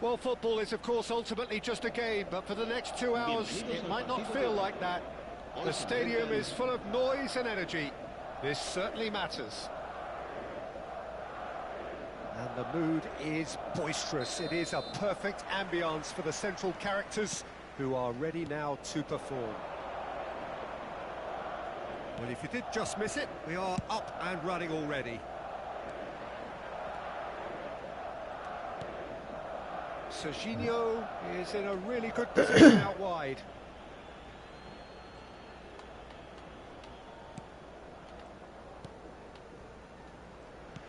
Well, football is, of course, ultimately just a game, but for the next 2 hours, it might not feel like that. The stadium is full of noise and energy. This certainly matters. And the mood is boisterous. It is a perfect ambience for the central characters who are ready now to perform. Well, if you did just miss it, we are up and running already. Serginho is in a really good position out wide.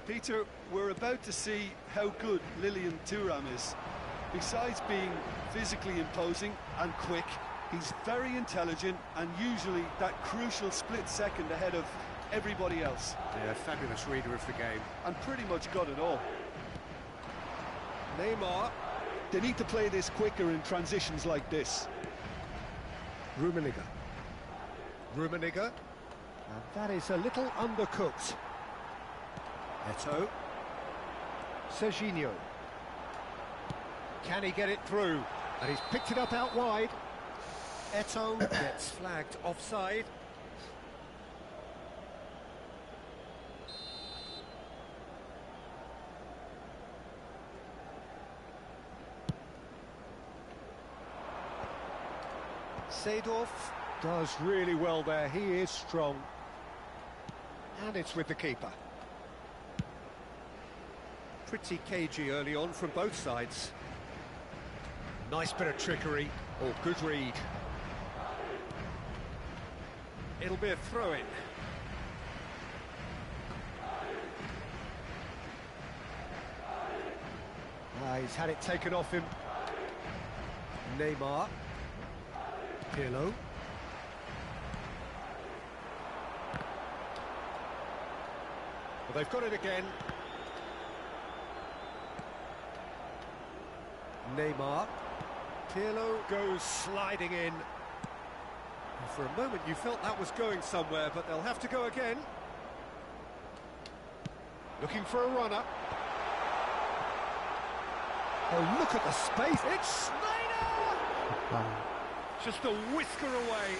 Peter, we're about to see how good Lilian Thuram is. Besides being physically imposing and quick, he's very intelligent and usually that crucial split second ahead of everybody else. Yeah, fabulous reader of the game. And pretty much got it all. Neymar. They need to play this quicker in transitions like this. Rummenigge. And that is a little undercooked. Eto'o. Serginho. Can he get it through? And he's picked it up out wide. Eto'o gets flagged offside. Seedorf does really well there. He is strong. And it's with the keeper. Pretty cagey early on from both sides. Nice bit of trickery, or good read. It'll be a throw-in. He's had it taken off him. Neymar. Pirlo. Well, they've got it again. Neymar. Pirlo goes sliding in. And for a moment you felt that was going somewhere, but they'll have to go again. Looking for a runner. Oh, look at the space. It's Snyder! Just a whisker away.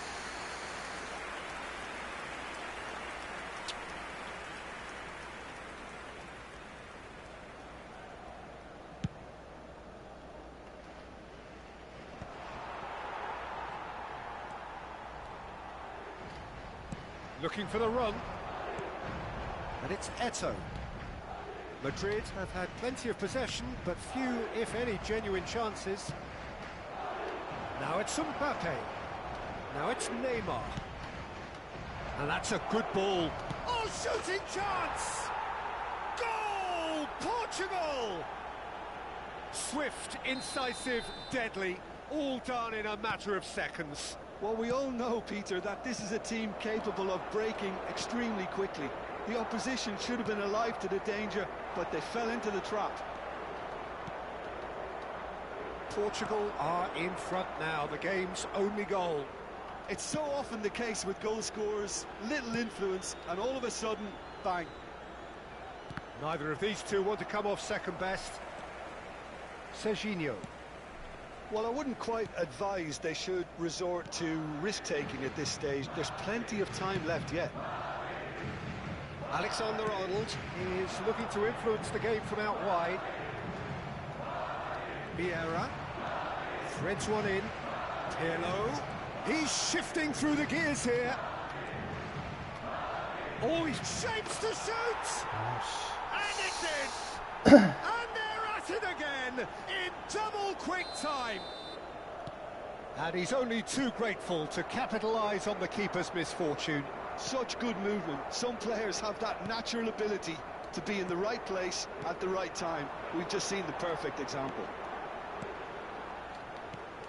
Looking for the run. And it's Eto'o. Madrid have had plenty of possession, but few, if any, genuine chances. Now it's Mbappe. Now it's Neymar. And that's a good ball. Oh, shooting chance! Goal! Portugal! Swift, incisive, deadly, all done in a matter of seconds. Well, we all know, Peter, that this is a team capable of breaking extremely quickly. The opposition should have been alive to the danger, but they fell into the trap. Portugal are in front now, the game's only goal. It's so often the case with goal scorers, little influence, and all of a sudden, bang. Neither of these two want to come off second best. Serginho. Well, I wouldn't quite advise they should resort to risk-taking at this stage. There's plenty of time left yet. Alexander-Arnold is looking to influence the game from out wide. Vieira threads one in. Pirlo. He's shifting through the gears here. Oh, he shapes to shoot! And it's in! And they're at it again, in double quick time! And he's only too grateful to capitalise on the keeper's misfortune. Such good movement. Some players have that natural ability to be in the right place at the right time. We've just seen the perfect example.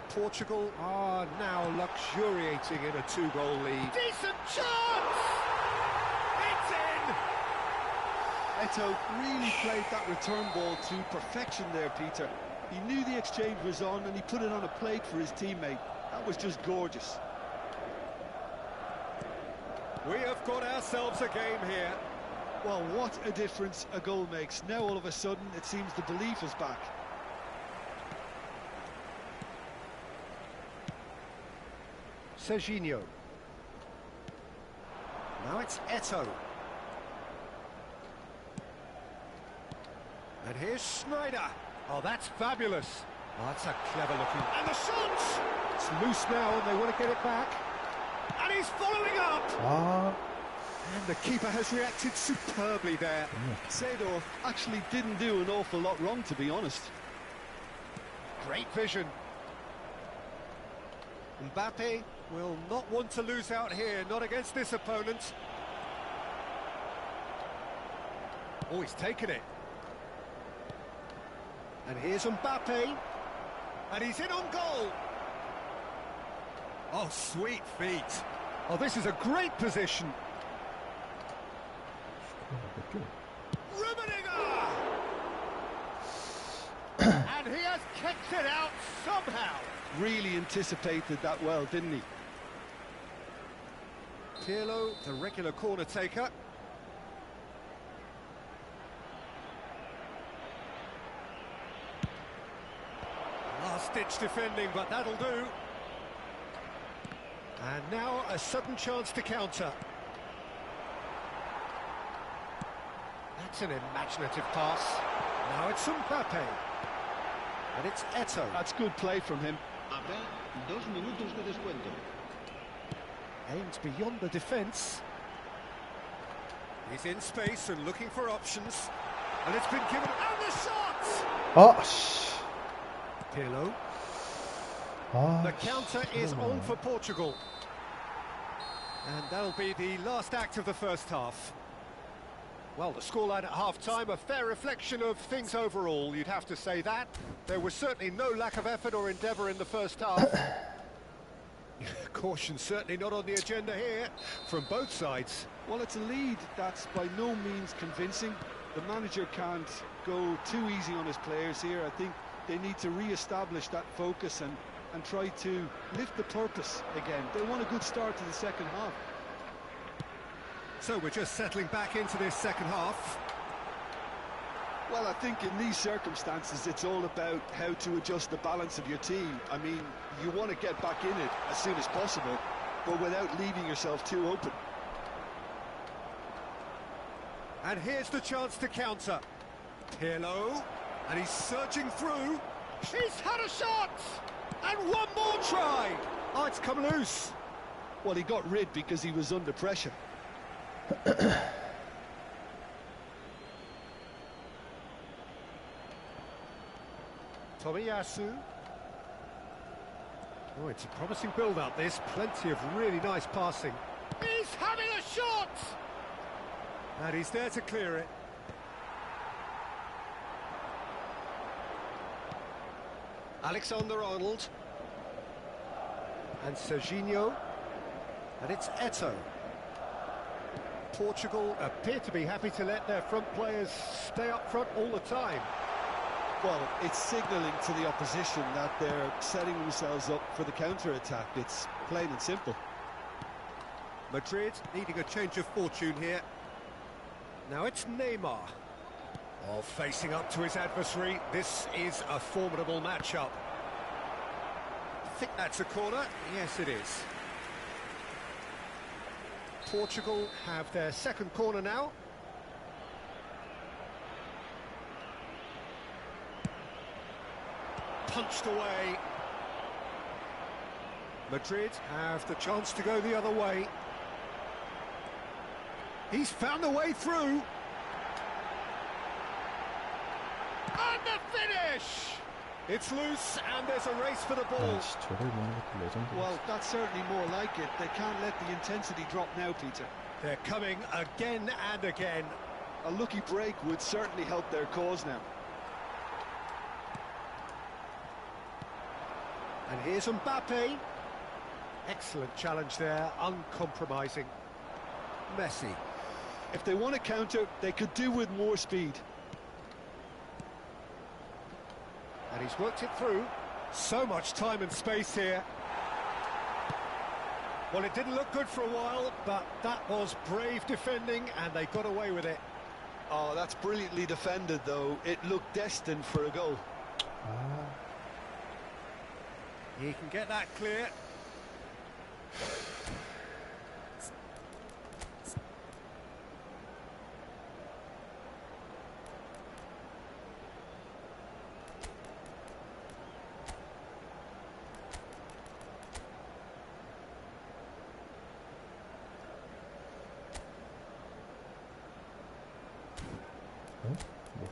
Portugal are now luxuriating in a 2-goal lead. Decent chance! It's in! Eto'o really played that return ball to perfection there, Peter. He knew the exchange was on and he put it on a plate for his teammate. That was just gorgeous. We have got ourselves a game here. Well, what a difference a goal makes. Now all of a sudden it seems the belief is back. Serginho. Now it's Eto'o. And here's Schneider. Oh, that's fabulous. Oh, that's a clever looking... And the shot! It's loose now and they want to get it back. And he's following up! And the keeper has reacted superbly there. Seedorf actually didn't do an awful lot wrong, to be honest. Great vision. Mbappe will not want to lose out here, not against this opponent. Oh, he's taken it. And here's Mbappe. And he's in on goal. Oh, sweet feet. Oh, this is a great position. Rummenigge! And he has kicked it out somehow. Really anticipated that well, didn't he? Pirlo, the regular corner taker. Last-ditch defending, but that'll do. And now a sudden chance to counter. That's an imaginative pass. Now it's Mbappe. And it's Eto'o. That's good play from him. Acá, 2 minutos de descuento. Aims beyond the defence. He's in space and looking for options. And it's been given... And the shot! Oh, Pirlo. oh, The counter is on for Portugal. And that'll be the last act of the first half. Well, the scoreline at half-time, a fair reflection of things overall, you'd have to say that. There was certainly no lack of effort or endeavour in the first half. Caution certainly not on the agenda here, from both sides. Well, it's a lead that's by no means convincing. The manager can't go too easy on his players here. I think they need to re-establish that focus and try to lift the purpose again. They want a good start to the second half. So we're just settling back into this second half. Well, I think in these circumstances, it's all about how to adjust the balance of your team. I mean, you want to get back in it as soon as possible, but without leaving yourself too open. And here's the chance to counter. Pirlo, and he's surging through. He's had a shot! And one more try! Oh, it's come loose. Well, he got rid because he was under pressure. Tomiyasu. Oh, it's a promising build-up, this. Plenty of really nice passing. He's having a shot! And he's there to clear it. Alexander-Arnold. And Serginho. And it's Eto'o. Portugal appear to be happy to let their front players stay up front all the time. Well, it's signalling to the opposition that they're setting themselves up for the counter-attack. It's plain and simple. Madrid needing a change of fortune here. Now it's Neymar. Oh, facing up to his adversary. This is a formidable matchup. I think that's a corner. Yes, it is. Portugal have their second corner now. Punched away. Madrid have the chance to go the other way. He's found a way through. And the finish! It's loose and there's a race for the ball. 아이씨, 저걸 먹는 것도 레전드. Well, that's certainly more like it. They can't let the intensity drop now, Peter. They're coming again and again. A lucky break would certainly help their cause now. And here's Mbappe. Excellent challenge there, uncompromising. Messi. If they want to counter, they could do with more speed. And he's worked it through. So much time and space here. Well, it didn't look good for a while, but that was brave defending, and they got away with it. Oh, that's brilliantly defended, though. It looked destined for a goal. 아, He can get that clear. 어? 뭐.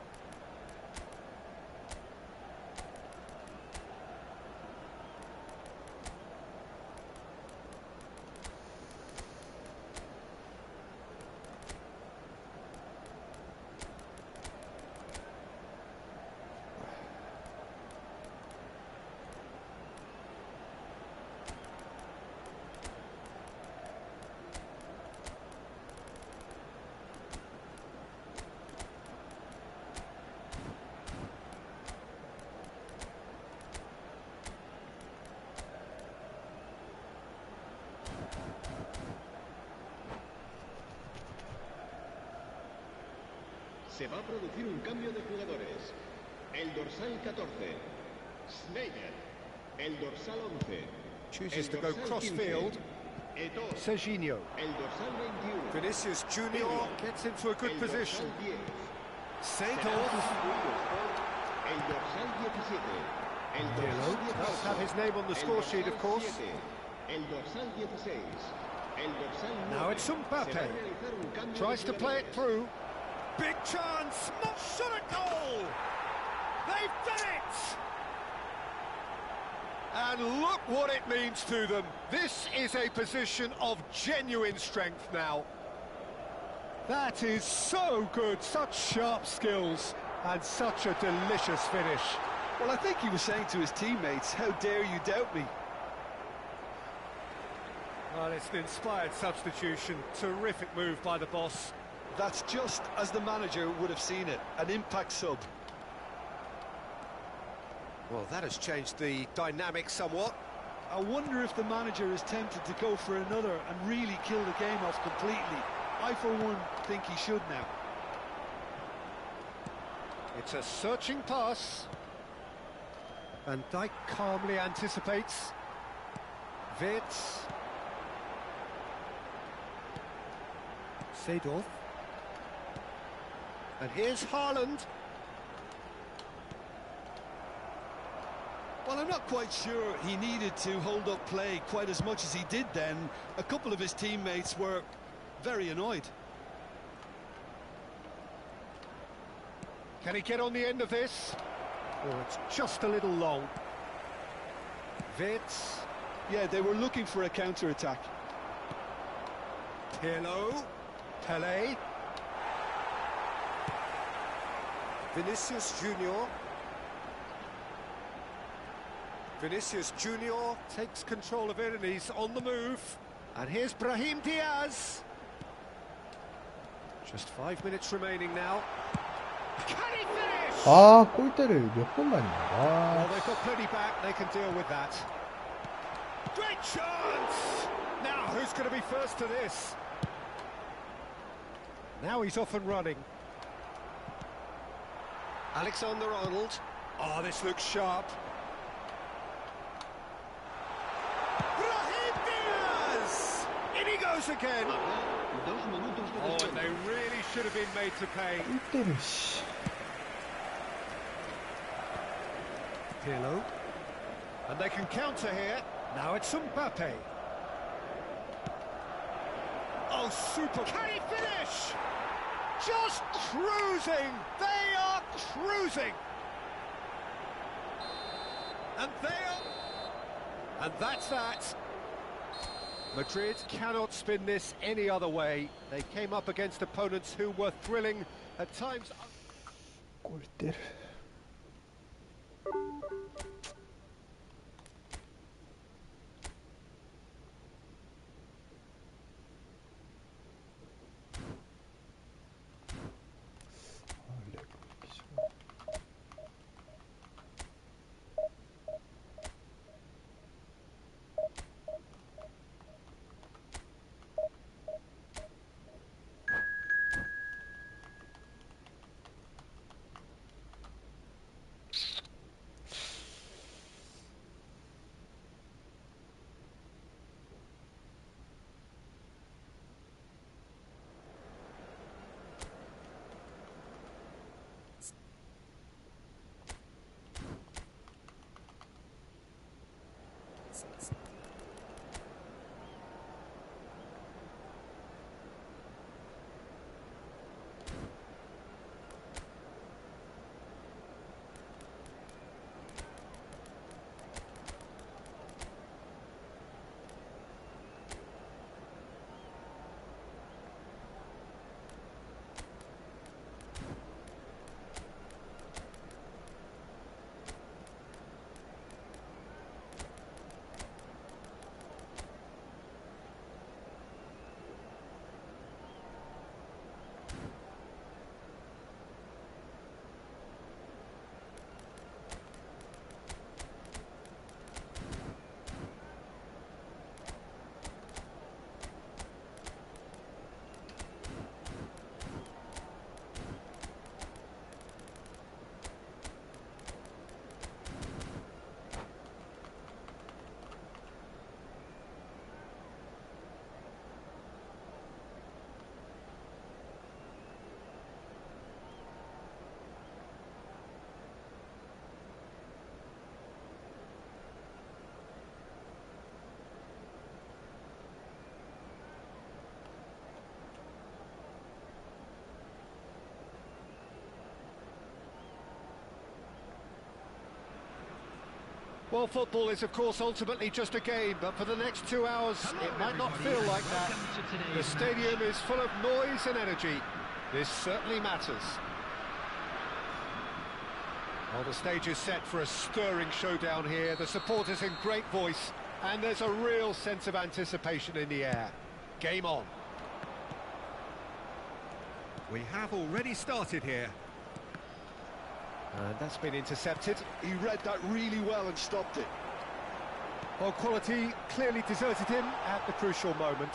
Se va a producir un cambio de jugadores. El dorsal 14, Schneider. El dorsal 11. Chooses to go cross-field. Eto'o. Serginho. El dorsal 21. Vinicius Junior gets into a good El position. dorsal 10. Seedorf. El dorsal 17. El Hello. dorsal Does have 18. his name on the El score sheet, of dorsal course. 7. El dorsal 16. El dorsal 9. Now it's Se va a Mbappe. realizar un cambio de Tries to play it jugadores. through. Big chance! Not shot at goal! They've done it! And look what it means to them. This is a position of genuine strength now. That is so good, such sharp skills, and such a delicious finish. Well, I think he was saying to his teammates, how dare you doubt me? Well, it's an inspired substitution. Terrific move by the boss. That's just as the manager would have seen it, an impact sub. Well, that has changed the dynamic somewhat. I wonder if the manager is tempted to go for another and really kill the game off completely. I, for one, think he should now. It's a searching pass. Van Dijk calmly anticipates. Wirtz. Seedorf. And here's Haaland. Well, I'm not quite sure he needed to hold up play quite as much as he did then. A couple of his teammates were very annoyed. Can he get on the end of this? Oh, it's just a little long. Wirtz. Yeah, they were looking for a counter-attack. Pirlo. Pelé. Vinicius Junior. Vinicius Junior takes control of it and he's on the move. And here's Brahim Diaz. Just 5 minutes remaining now. Can he finish? 아, 골대를 몇 번 맞냐. Well, 아, they've got plenty back, they can deal with that. Great chance! Now, who's going to be first to this? Now he's off and running. Alexander-Arnold. Oh, this looks sharp. Brahim Diaz! In he goes again. Habrá 2 minutos de Oh, and descuento. they really should have been made to pay. 골대를, 씨. Pirlo. And they can counter here. Now it's Mbappe. Oh, super. Can he finish? just cruising! They are cruising! And they are... And that's that. Madrid cannot spin this any other way. They came up against opponents who were thrilling, at times... 골대를. Well, football is, of course, ultimately just a game, but for the next 2 hours, it might not feel like that. The stadium is full of noise and energy. This certainly matters. Well, the stage is set for a stirring showdown here. The supporters in great voice, and there's a real sense of anticipation in the air. Game on. We have already started here. And that's been intercepted. He read that really well and stopped it. Well, quality clearly deserted him at the crucial moment.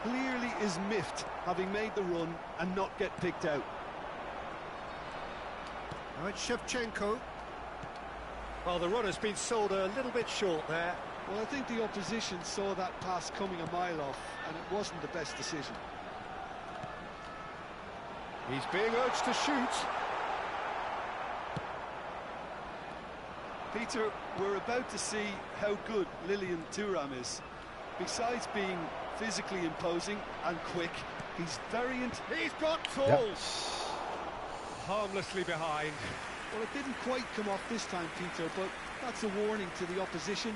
Clearly is miffed, having made the run and not get picked out. Now it's Shevchenko. Well, the run has been sold a little bit short there. Well, I think the opposition saw that pass coming a mile off, and it wasn't the best decision. He's being urged to shoot. Peter, we're about to see how good Lilian Thuram is. Besides being physically imposing and quick, he's very... He's got tools! Harmlessly behind. Well, it didn't quite come off this time, Peter, but that's a warning to the opposition.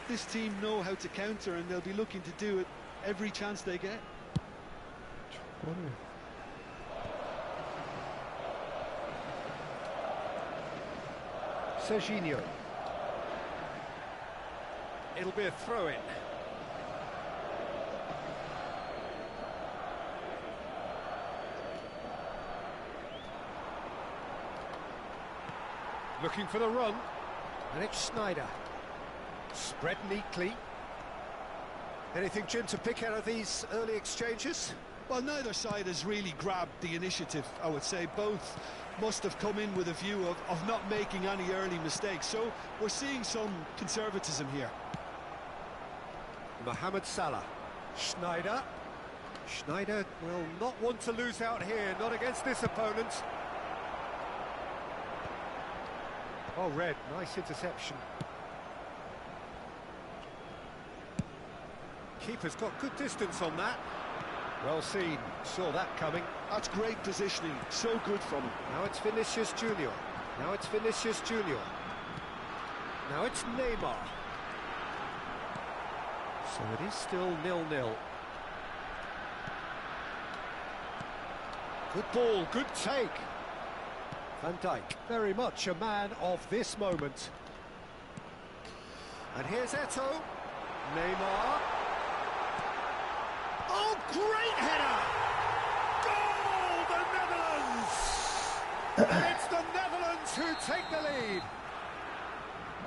This team know how to counter, and they'll be looking to do it every chance they get. Serginho. It'll be a throw-in. Looking for the run. And it's Sneijder. Spread neatly. Anything, Jim, to pick out of these early exchanges? Well, neither side has really grabbed the initiative, I would say. Both must have come in with a view of not making any early mistakes. So we're seeing some conservatism here. Mohamed Salah. Sneijder. Sneijder will not want to lose out here, not against this opponent. Oh, Red, nice interception. Keeper's got good distance on that. Well seen, saw that coming. That's great positioning, so good from him. Now it's Vinicius Junior. Now it's Vinicius Junior. Now it's Neymar. So it is still 0-0. Good ball, good take. Van Dijk, very much a man of this moment. And here's Eto'o. Neymar. Oh, great header! Goal, the Netherlands! And it's the Netherlands who take the lead.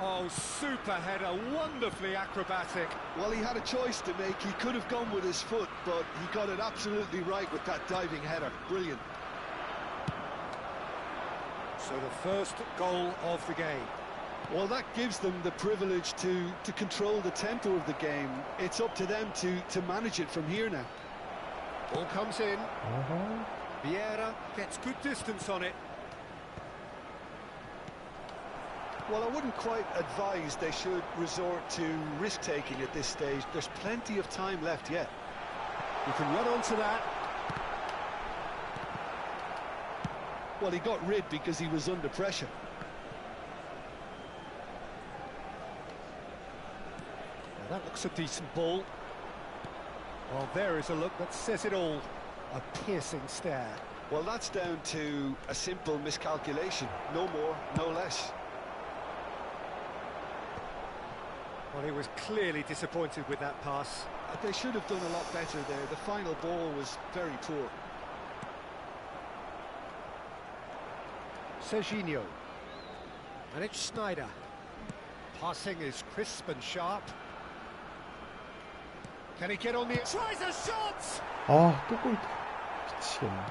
Oh, super header, wonderfully acrobatic. Well, he had a choice to make. He could have gone with his foot, but he got it absolutely right with that diving header. Brilliant. So the first goal of the game. Well, that gives them the privilege to control the tempo of the game. It's up to them to manage it from here now. Ball comes in. Vieira gets good distance on it. Well, I wouldn't quite advise they should resort to risk-taking at this stage. There's plenty of time left yet. You can run onto that. Well, he got rid because he was under pressure. Now that looks a decent ball. Well, there is a look that says it all. A piercing stare. Well, that's down to a simple miscalculation. No more, no less. Well, he was clearly disappointed with that pass. They should have done a lot better there. The final ball was very poor. Serginho. And it's Schneider. Passing is crisp and sharp. Can he get on the... Tries a shot! 아, 또 골. 미치겠네.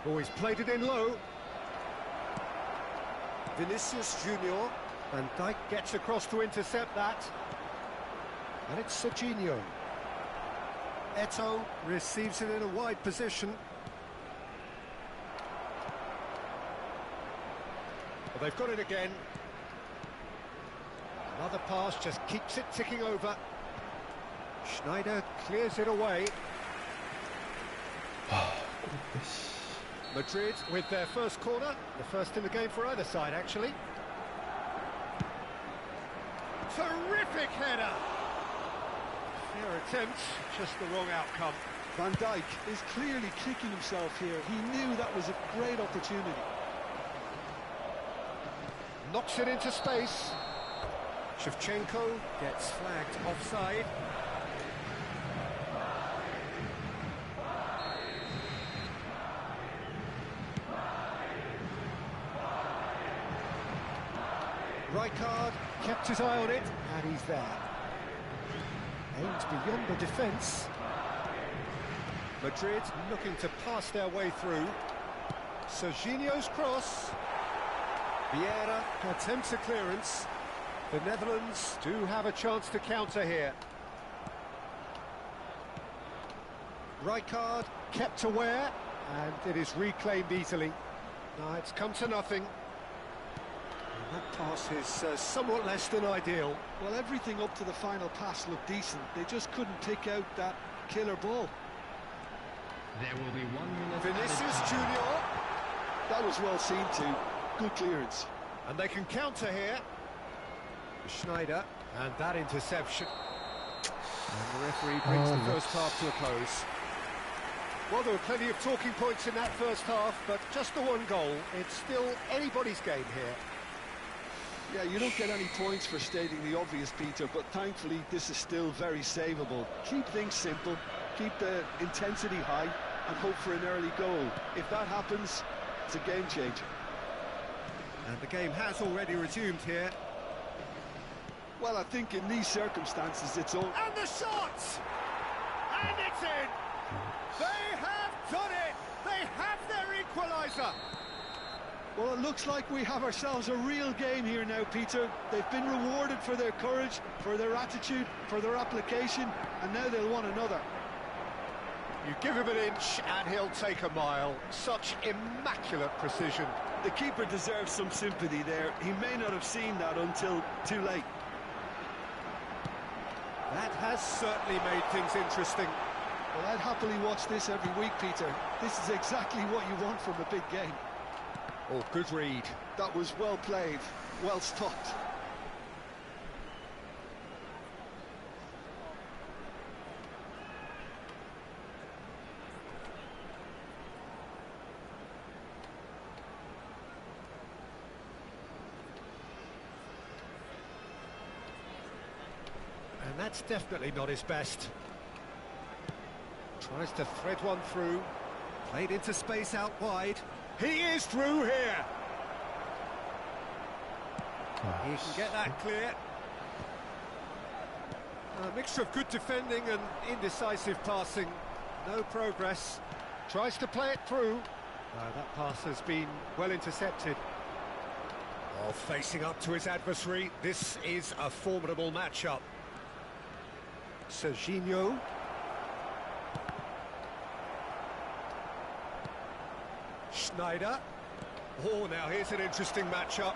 Oh, he's played it in low. Vinicius Junior. Van Dijk gets across to intercept that. And it's Serginho. Eto'o receives it in a wide position. Well, they've got it again. Another pass just keeps it ticking over. Schneider clears it away. Madrid with their first corner, the first in the game for either side, actually. Terrific header! Fair attempt, just the wrong outcome. Van Dijk is clearly kicking himself here. He knew that was a great opportunity. Knocks it into space. Shevchenko gets flagged offside. Rijkaard kept his eye on it, and he's there. Aims beyond the defence. Madrid looking to pass their way through. Serginho's cross. Vieira attempts a clearance. The Netherlands do have a chance to counter here. Rijkaard kept aware, and it is reclaimed easily. Now it's come to nothing. That pass is somewhat less than ideal. Well, everything up to the final pass looked decent. They just couldn't pick out that killer ball. There will be 1 minute. Vinicius Junior. That was well seen too. Good clearance. And they can counter here. Schneider, and that interception. And the referee brings the first half to a close. Well, there were plenty of talking points in that first half, but just the one goal. It's still anybody's game here. Yeah, you don't get any points for stating the obvious, Peter, but thankfully this is still very savable. Keep things simple, keep the intensity high, and hope for an early goal. If that happens, it's a game changer. And the game has already resumed here. Well, I think in these circumstances it's all... And the shot! And it's in! They have done it! They have their equaliser! Well, it looks like we have ourselves a real game here now, Peter. They've been rewarded for their courage, for their attitude, for their application, and now they'll want another. You give him an inch and he'll take a mile. Such immaculate precision. The keeper deserves some sympathy there. He may not have seen that until too late. That has certainly made things interesting. Well, I'd happily watch this every week, Peter. This is exactly what you want from a big game. Oh, good read. That was well played, well stopped. And that's definitely not his best. Tries to thread one through. Played into space out wide. He is through here. He can get that clear. A mixture of good defending and indecisive passing. No progress. Tries to play it through. That pass has been well intercepted. Oh, facing up to his adversary. This is a formidable matchup. Serginho. Schneider. Oh, now here's an interesting matchup.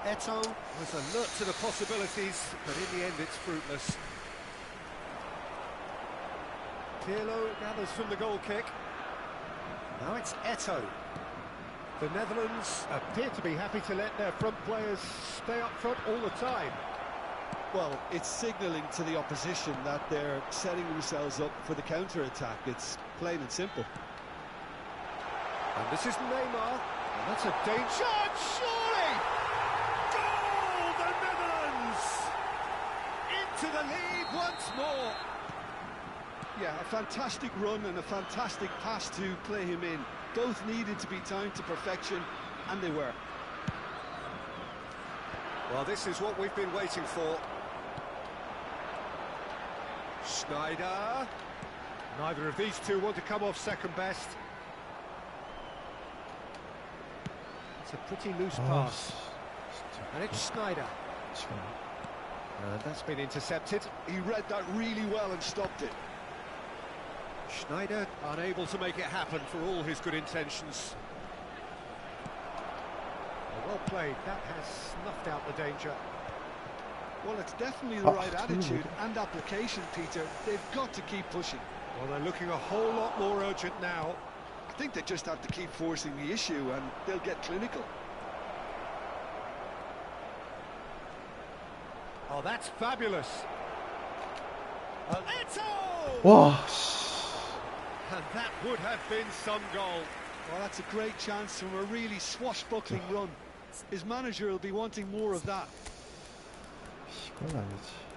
Eto'o was alert to the possibilities, but in the end it's fruitless. Pirlo gathers from the goal kick. Now it's Eto'o. The Netherlands appear to be happy to let their front players stay up front all the time. Well, it's signalling to the opposition that they're setting themselves up for the counter-attack. It's plain and simple. And this is Neymar. And that's a danger. Surely! Goal! The Netherlands! Into the lead once more. Yeah, a fantastic run and a fantastic pass to play him in. Both needed to be timed to perfection, and they were. Well, this is what we've been waiting for. Schneider. Neither of these two want to come off second best. It's a pretty loose pass. And it's Schneider. And that's been intercepted. He read that really well and stopped it. Schneider unable to make it happen for all his good intentions. Well played, that has snuffed out the danger. Well, it's definitely the right attitude and application, Peter. They've got to keep pushing. Well, they're looking a whole lot more urgent now. I think they just have to keep forcing the issue and they'll get clinical. Oh, that's fabulous. Eto'o! 와, And that would have been some goal. Well, that's a great chance from a really swashbuckling run. His manager will be wanting more of that. 이건 아니지.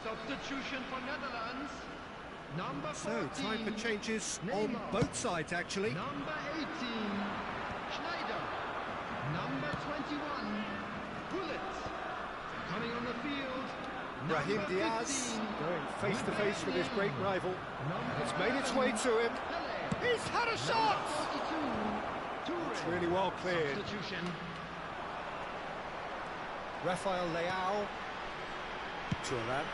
Substitution for Netherlands. Number 14. So, time for changes on Neymar. both sides, actually. Number 18, Schneider. Number 21, Bullet. Coming on the field, Brahim number Diaz 15, going face-to-face with his great rival. number It's made its way to him. Pele. He's had a shot! Number 42, Toure. It's really well cleared. Substitution. Rafael Leao. Thuram.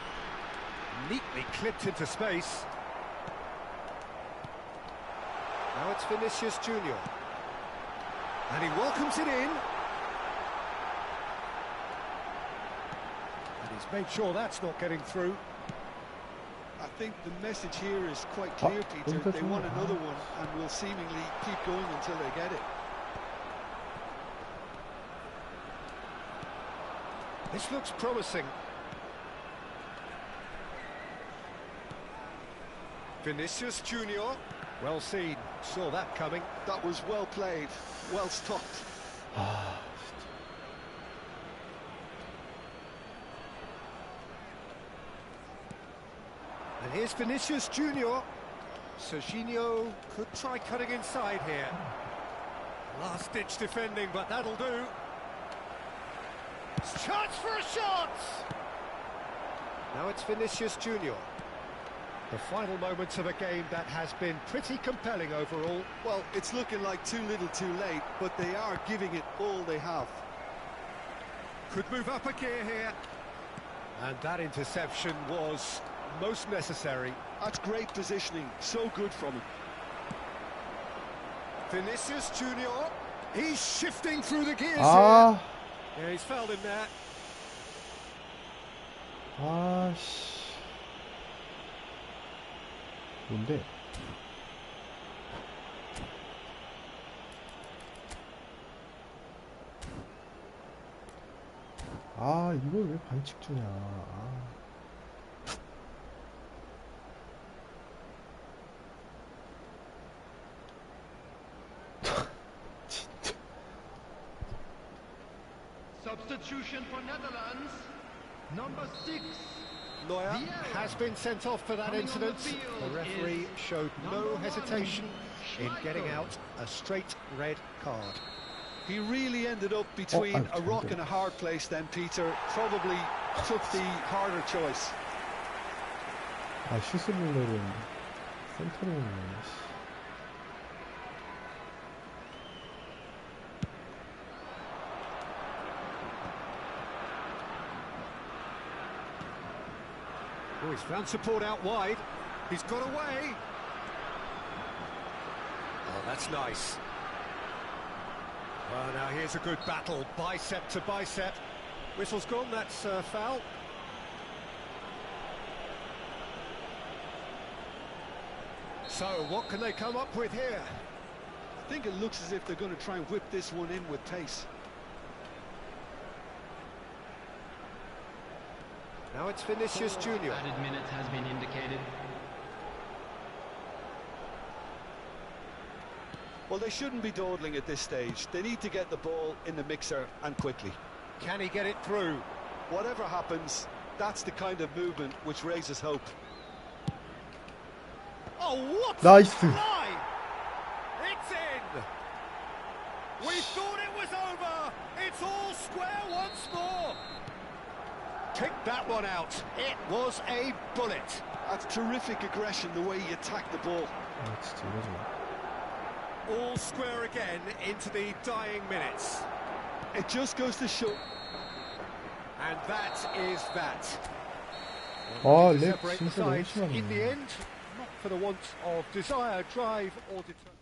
Neatly clipped into space. Now it's Vinicius Junior. And he welcomes it in. And he's made sure that's not getting through. I think the message here is quite clear, Peter. They want another one and will seemingly keep going until they get it. This looks promising. Vinicius Junior. Well seen. Saw that coming. That was well played, well stopped. And here's Vinicius Junior. Serginho could try cutting inside here. Last-ditch defending, but that'll do. Chance for a shot! Now it's Vinicius Junior. The final moments of a game that has been pretty compelling overall. Well, it's looking like too little too late, but they are giving it all they have. Could move up a gear here. And that interception was most necessary. That's great positioning, so good from him. Vinicius Junior, he's shifting through the gears here. Yeah, he's fouled him there. 씨. 뭔데? 이걸 왜 반칙 주냐? 진짜. Substitution for Netherlands. Number 6. Neuer has been sent off for that incident. The referee showed no hesitation in getting out a straight red card. He really ended up between a rock and a hard place then, Peter. Probably took the harder choice. 슛을 보려면 센터로 오네. Oh, he's found support out wide. He's got away. Oh, that's nice. Well, now here's a good battle, bicep to bicep. Whistle's gone, that's foul. So, what can they come up with here? I think it looks as if they're going to try and whip this one in with pace. Now it's Vinicius Junior. Added minutes has been indicated. Well, they shouldn't be dawdling at this stage. They need to get the ball in the mixer and quickly. Can he get it through? Whatever happens, that's the kind of movement which raises hope. Oh, what Nice. a fly! It's in! We thought it was over! It's all square once more! Kicked that one out. It was a bullet. That's terrific aggression, the way he attacked the ball. 진짜 이거죠. All square again into the dying minutes. It just goes to show. And that is that. 렉 Separate the 진짜 너무 sides in the 심하네. end, not for the want of desire, drive or determination.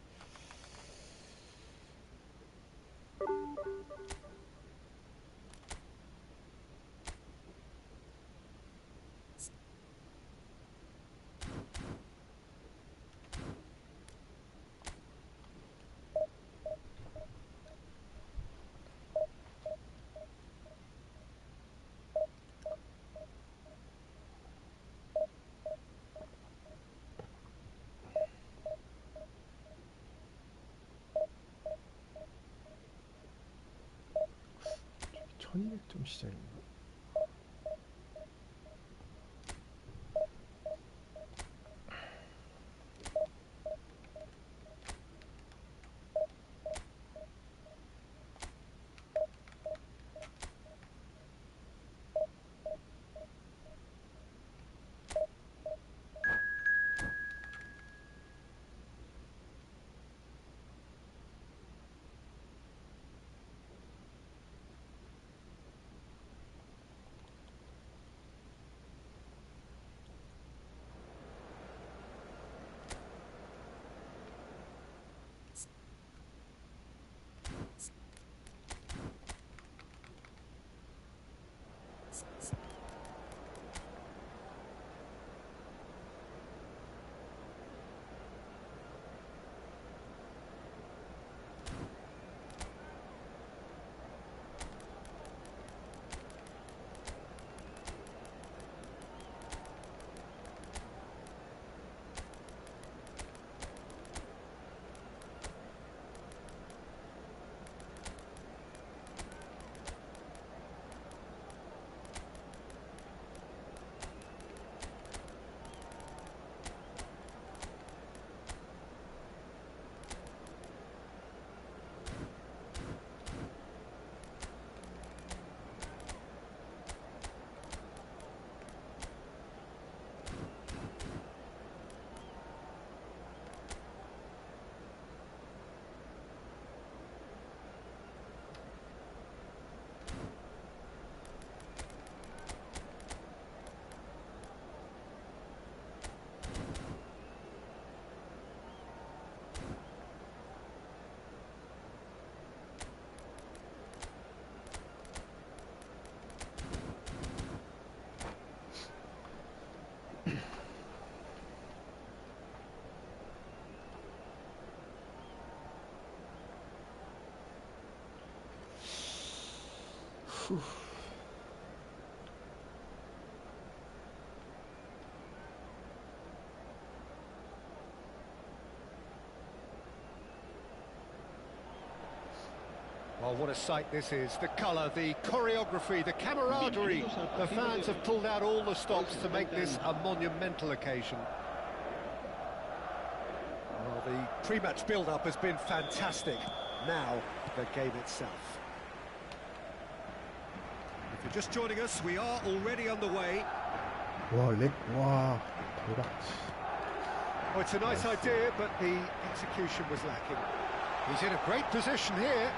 좀 시작이네. Well, what a sight this is. The colour, the choreography, the camaraderie. The fans have pulled out all the stops to make this a monumental occasion. Well, the pre-match build-up has been fantastic. Now, the game itself. If you're just joining us, we are already underway. 와, 렉, 와, 대박. Oh, it's a nice idea, but the execution was lacking. He's in a great position here.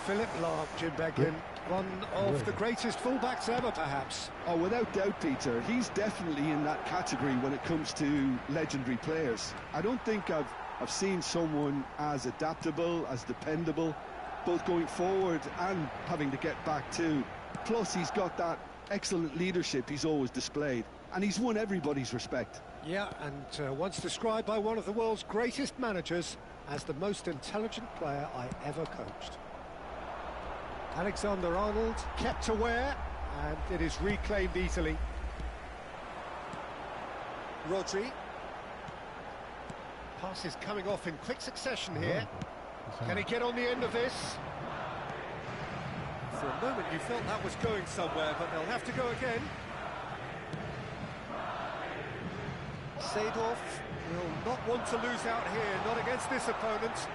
Philip Lahm, Jim Beglin, one of the greatest fullbacks ever, perhaps. Oh, without doubt, Peter, he's definitely in that category when it comes to legendary players. I don't think I've seen someone as adaptable, as dependable, both going forward and having to get back too. Plus, he's got that excellent leadership he's always displayed, and he's won everybody's respect. Yeah, and once described by one of the world's greatest managers as the most intelligent player I ever coached. Alexander-Arnold kept aware, and it is reclaimed easily. Rodri. Passes coming off in quick succession here. Can he get on the end of this? For a moment you felt that was going somewhere, but they'll have to go again. Seedorf will not want to lose out here, not against this opponent.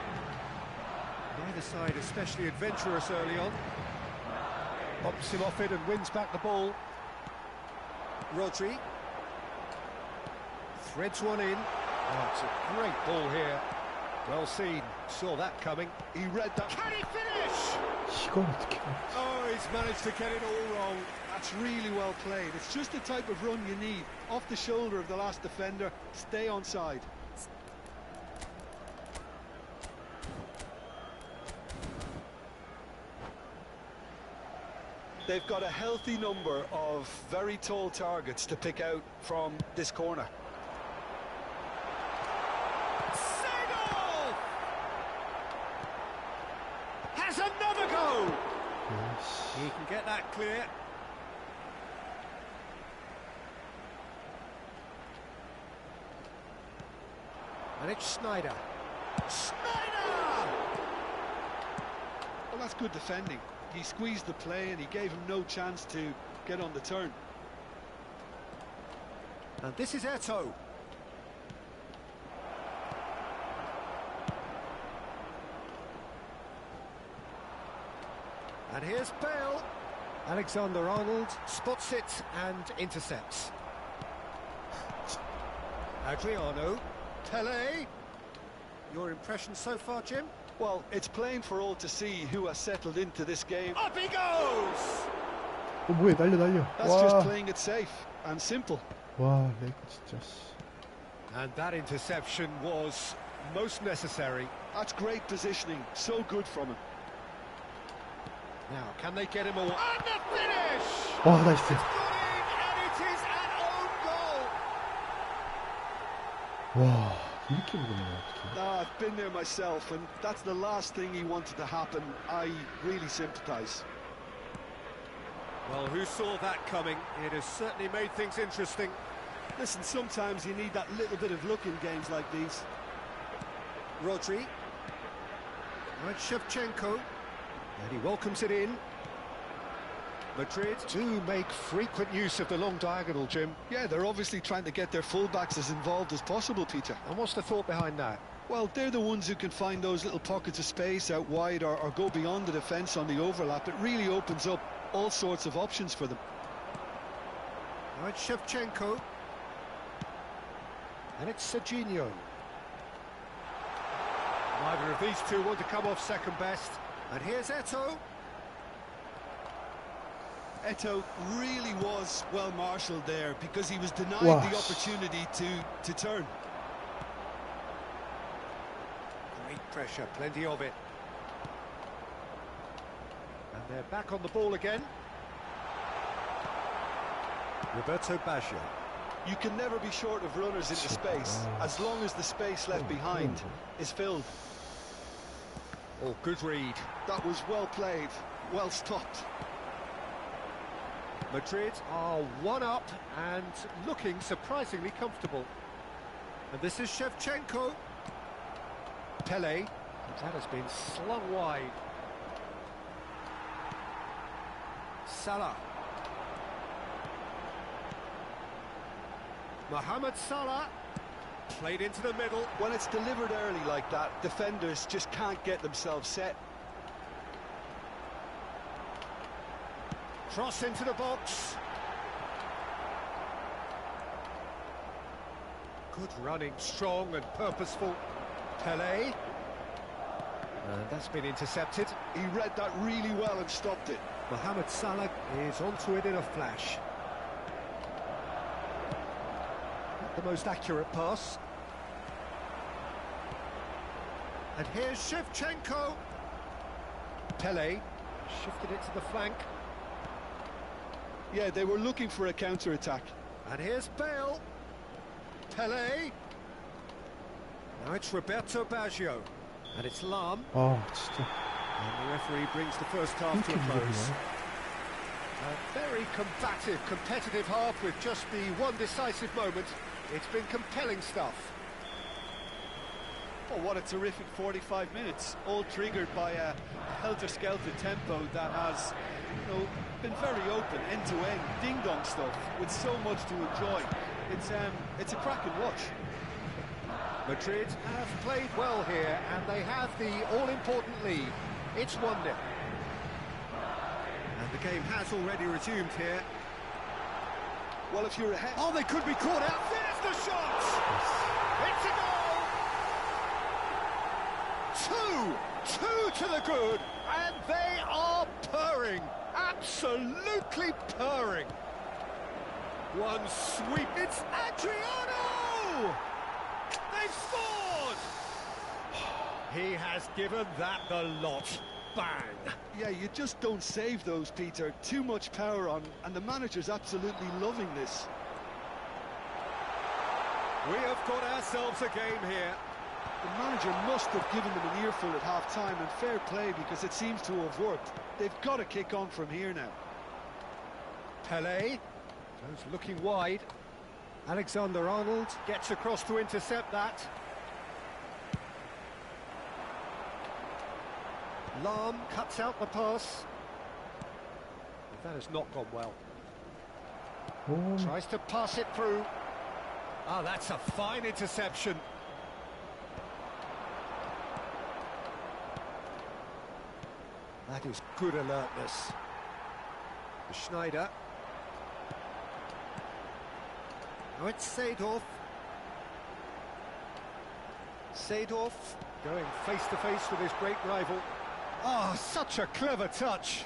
Neither side especially adventurous early on. Bumps him off it and wins back the ball. Rodri. Threads one in. Oh, it's a great ball here. Well seen. Saw that coming. He read that. Can he finish? 이걸 어떻게 해? Oh, he's managed to get it all wrong. That's really well played. It's just the type of run you need. Off the shoulder of the last defender, stay onside. They've got a healthy number of very tall targets to pick out from this corner. Seedorf! Has another go! Yes. He can get that clear. And it's Snyder. Snyder! Well, that's good defending. He squeezed the play and he gave him no chance to get on the turn. And this is Eto'o. And here's Bale. Alexander-Arnold spots it and intercepts. Adriano. Pele. Your impression so far, Jim? Well, it's plain for all to see who has settled into this game. Up he goes! 뭐해, 날려. That's just playing it safe and simple. 와, 렉 진짜. And that interception was most necessary. That's great positioning, so good from him. Now, can they get him away? And the finish! 와, 나이스. It's got in, and it is an own goal! 와, 이렇게 먹는 거야, 어떡해. I've been there myself, and that's the last thing he wanted to happen. I really sympathise. Well, who saw that coming? It has certainly made things interesting. Listen, sometimes you need that little bit of luck in games like these. Rodri. Now it's Shevchenko. And he welcomes it in. Madrid do make frequent use of the long diagonal, Jim. Yeah, they're obviously trying to get their fullbacks as involved as possible, Peter. And what's the thought behind that? Well, they're the ones who can find those little pockets of space out wide or go beyond the defence on the overlap. It really opens up all sorts of options for them. Now it's Shevchenko. And it's Serginho. Neither of these two want to come off second best. And here's Eto'o. Eto'o really was well marshalled there because he was denied the opportunity to turn. Great pressure, plenty of it. And they're back on the ball again. Roberto Baggio. You can never be short of runners into space, as long as the space left behind is filled. Oh, good read. That was well played, well stopped. Madrid are one up and looking surprisingly comfortable. And this is Shevchenko. Pele. That has been slung wide. Salah. Mohamed Salah. Played into the middle. When it's delivered early like that, defenders just can't get themselves set. Cross into the box. Good running, strong and purposeful. Pele. And that's been intercepted. He read that really well and stopped it. Mohamed Salah is onto it in a flash. Not the most accurate pass. And here's Shevchenko. Pele shifted it to the flank. Yeah, they were looking for a counter-attack. And here's Bale. Pele. Now it's Roberto Baggio. And it's Lam. 아, 진짜. And the referee brings the first half to a close. A very combative, competitive half with just the one decisive moment. It's been compelling stuff. Oh, what a terrific 45 minutes, all triggered by a helter-skelter tempo that has, been very open, end-to-end, ding-dong stuff, with so much to enjoy. It's a cracking watch. Madrid have played well here, and they have the all-important lead. It's 1-0. And the game has already resumed here. Well, if you're ahead... Oh, they could be caught out. There's the shot! It's a goal! Two to the good, and they are purring. Absolutely purring. One sweep. It's Adriano! They've scored! He has given that the lot. Bang! Yeah, you just don't save those, Peter. Too much power on, and the manager's absolutely loving this. We have got ourselves a game here. The manager must have given them an earful at half-time, and fair play, because it seems to have worked. They've got to kick on from here now. Pele goes looking wide. Alexander-Arnold gets across to intercept that. Lam cuts out the pass. That has not gone well. Tries to pass it through. Ah, that's a fine interception. That is good alertness. Schneider. Now it's Seedorf. Seedorf going face-to-face with his great rival. Oh, such a clever touch.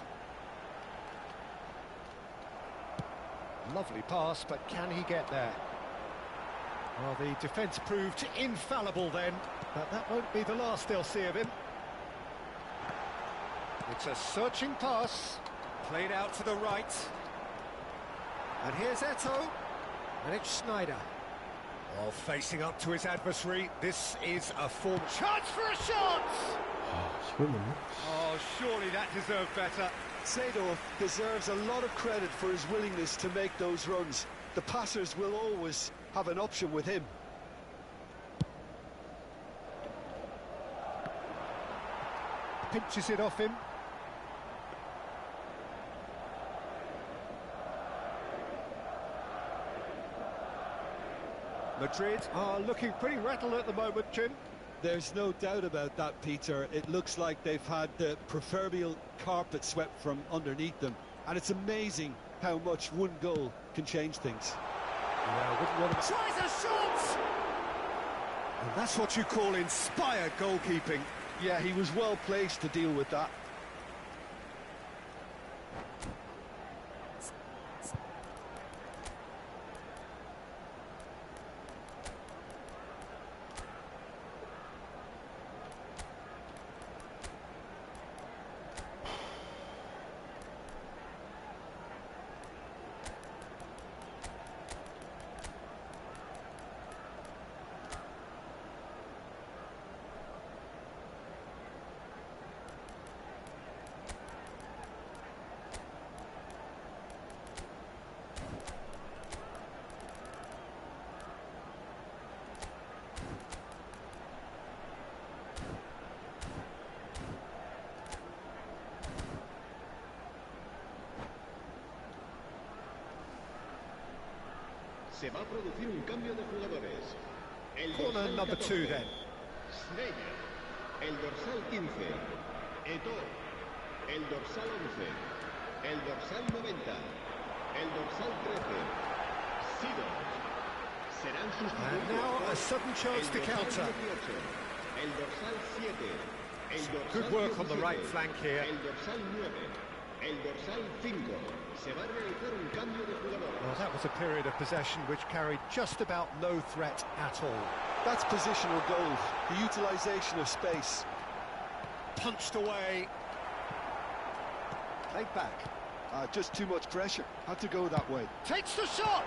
Lovely pass, but can he get there? Well, the defence proved infallible then, but that won't be the last they'll see of him. It's a searching pass, played out to the right. And here's Eto'o, and it's Schneider. Oh, facing up to his adversary, this is a form. Chance for a shot! Oh, surely that deserved better. Seedorf deserves a lot of credit for his willingness to make those runs. The passers will always have an option with him. Pinches it off him. Madrid are looking pretty rattled at the moment, Jim. There's no doubt about that, Peter. It looks like they've had the proverbial carpet swept from underneath them. And it's amazing how much one goal can change things. Yeah, wouldn't want to... Tries a shot! And that's what you call inspired goalkeeping. Yeah, he was well placed to deal with that. Se va a producir un cambio de jugadores. El Corner dorsal number 2 then. Schneider. El dorsal 15. Eto'o. El dorsal 11. El dorsal 90. El dorsal 13. Sidor. Serán sustituidos. And now a sudden chance to el dorsal counter. 18. El dorsal 7. El dorsal Good work on the 17, right flank here. El dorsal 9. El dorsal 5. Se va a realizar un cambio de jugadores. Well, that was a period of possession which carried just about no threat at all. That's positional goal, the utilisation of space. Punched away. Played back. Just too much pressure, had to go that way. Takes the shot!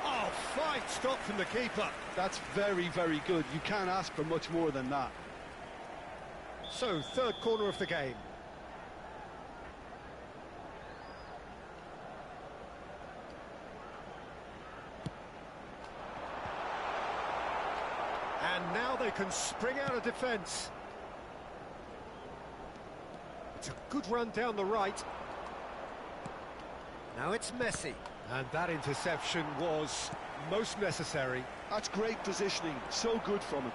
Oh, fine stop from the keeper. That's very, very good. You can't ask for much more than that. So, third corner of the game. And now they can spring out of defence. It's a good run down the right. Now it's Messi. And that interception was most necessary. That's great positioning, so good from him.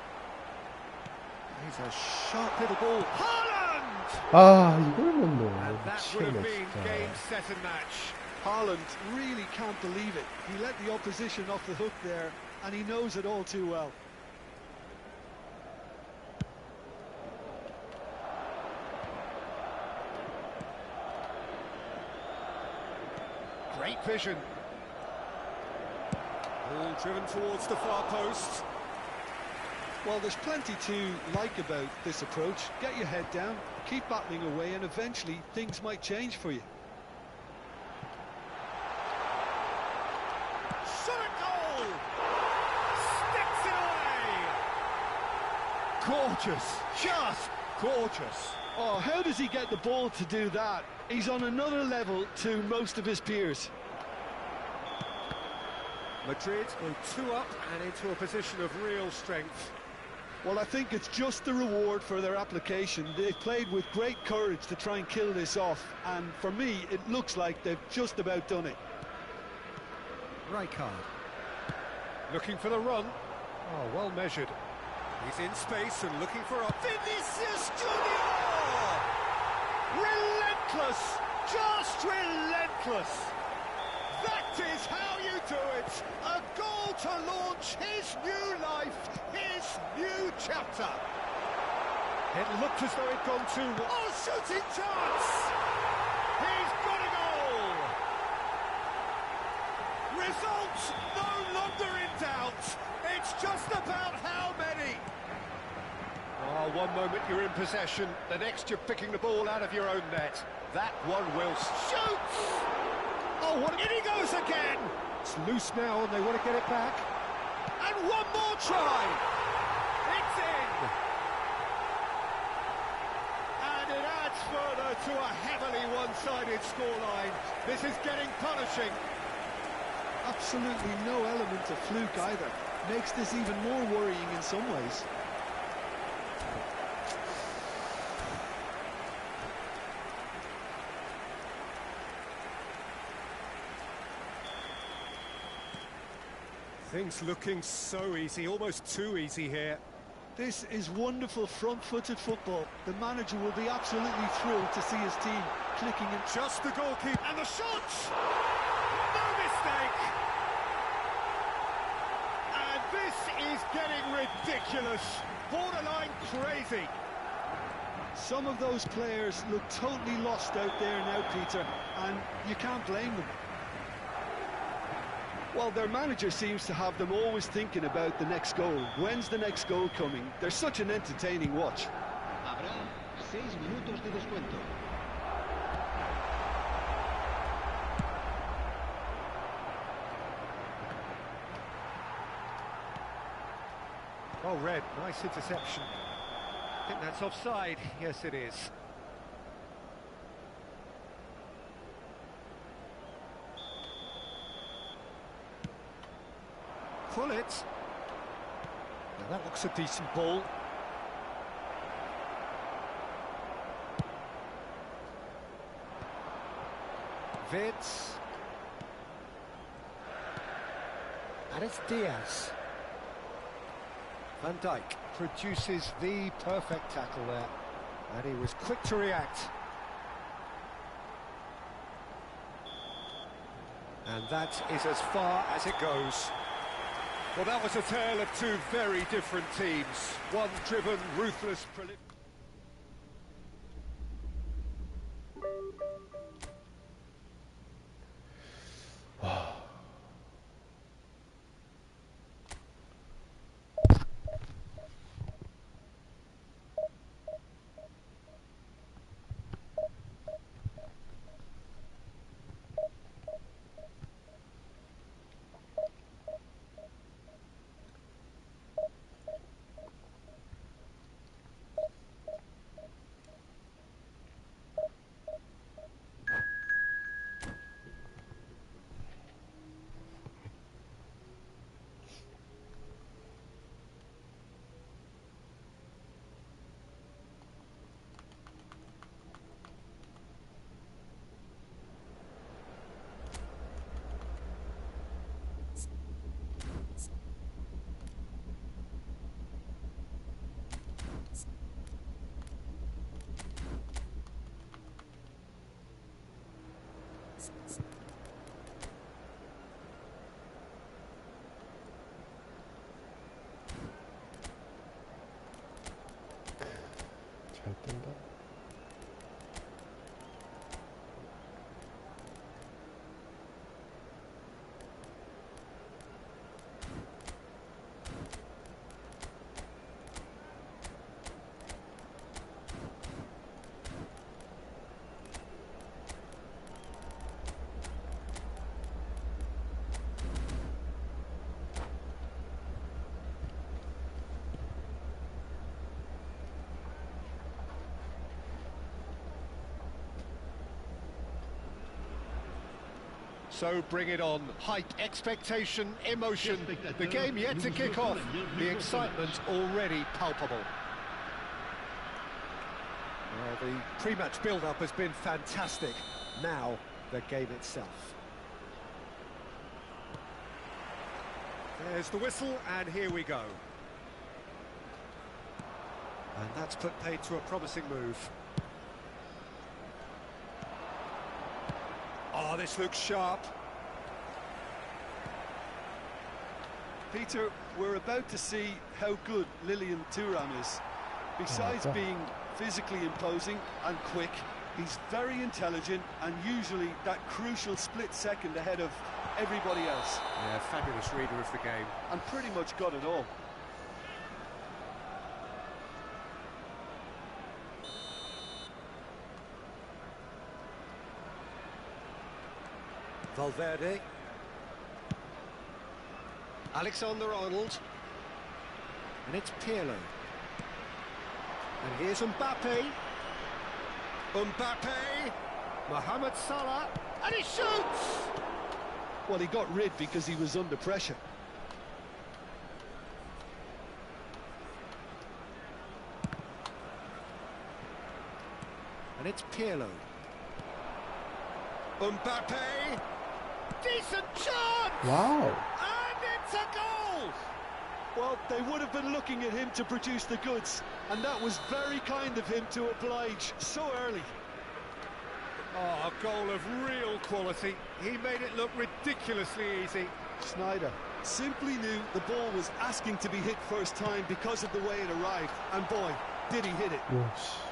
He's a sharp little ball. Haaland! 아, 이걸 못 넣어. And that would have 미치겠네, been 진짜. game, set and match. Haaland really can't believe it. He let the opposition off the hook there, and he knows it all too well. Great vision. Ball driven towards the far post. Well, there's plenty to like about this approach. Get your head down, keep battling away, and eventually things might change for you. Shot at goal! Sticks it away! Gorgeous, just gorgeous. Oh, how does he get the ball to do that? He's on another level to most of his peers. Madrid go 2 up and into a position of real strength. Well, I think it's just the reward for their application. They've played with great courage to try and kill this off, and for me, it looks like they've just about done it. Rijkaard. Looking for the run. Oh, well measured. He's in space and looking for a Vinicius Junior! Relentless! Just relentless! That is how you do it! A goal to launch his new life, his new chapter. It looked as though it'd gone too... Oh, shooting chance! He's got a goal! Results no longer in doubt. It's just about how many. Oh, one moment you're in possession, the next you're picking the ball out of your own net. That one will shoot! Oh, what? In he goes again! It's loose now and they want to get it back. And one more try! It's in! And it adds further to a heavily one-sided scoreline. This is getting punishing. Absolutely no element of fluke either. Makes this even more worrying in some ways. Things looking so easy, almost too easy here. This is wonderful front-footed football. The manager will be absolutely thrilled to see his team clicking in. Just the goalkeeper. And the shot! No mistake! And this is getting ridiculous. Borderline crazy. Some of those players look totally lost out there now, Peter, and you can't blame them. Well, their manager seems to have them always thinking about the next goal. When's the next goal coming? They're such an entertaining watch. Habrá 6 minutos de descuento. Oh, Red, nice interception. I think that's offside. Yes, it is. Pull it. Now that looks a decent ball. Vids. And it's Diaz. Van Dijk produces the perfect tackle there. And he was quick to react. And that is as far as it goes. Well, that was a tale of two very different teams. One driven, ruthless, 잘 뜬다. So bring it on. Hype, expectation, emotion. The game yet to kick off. The excitement already palpable. Well, the pre-match build-up has been fantastic. Now, the game itself. There's the whistle, and here we go. And that's put paid to a promising move. Oh, this looks sharp. Peter, we're about to see how good Lilian Thuram is. Besides being physically imposing and quick, he's very intelligent and usually that crucial split second ahead of everybody else. Yeah, fabulous reader of the game. And pretty much got it all. Valverde. Alexander-Arnold. And it's Pirlo. And here's Mbappe. Mbappe. Mohamed Salah. And he shoots! Well, he got rid because he was under pressure. And it's Pirlo. Mbappe. Decent chance! 와우. And it's a goal! Well, they would have been looking at him to produce the goods, and that was very kind of him to oblige so early. Oh, a goal of real quality. He made it look ridiculously easy. Sneijder simply knew the ball was asking to be hit first time because of the way it arrived, and boy, did he hit it. 와, 씨.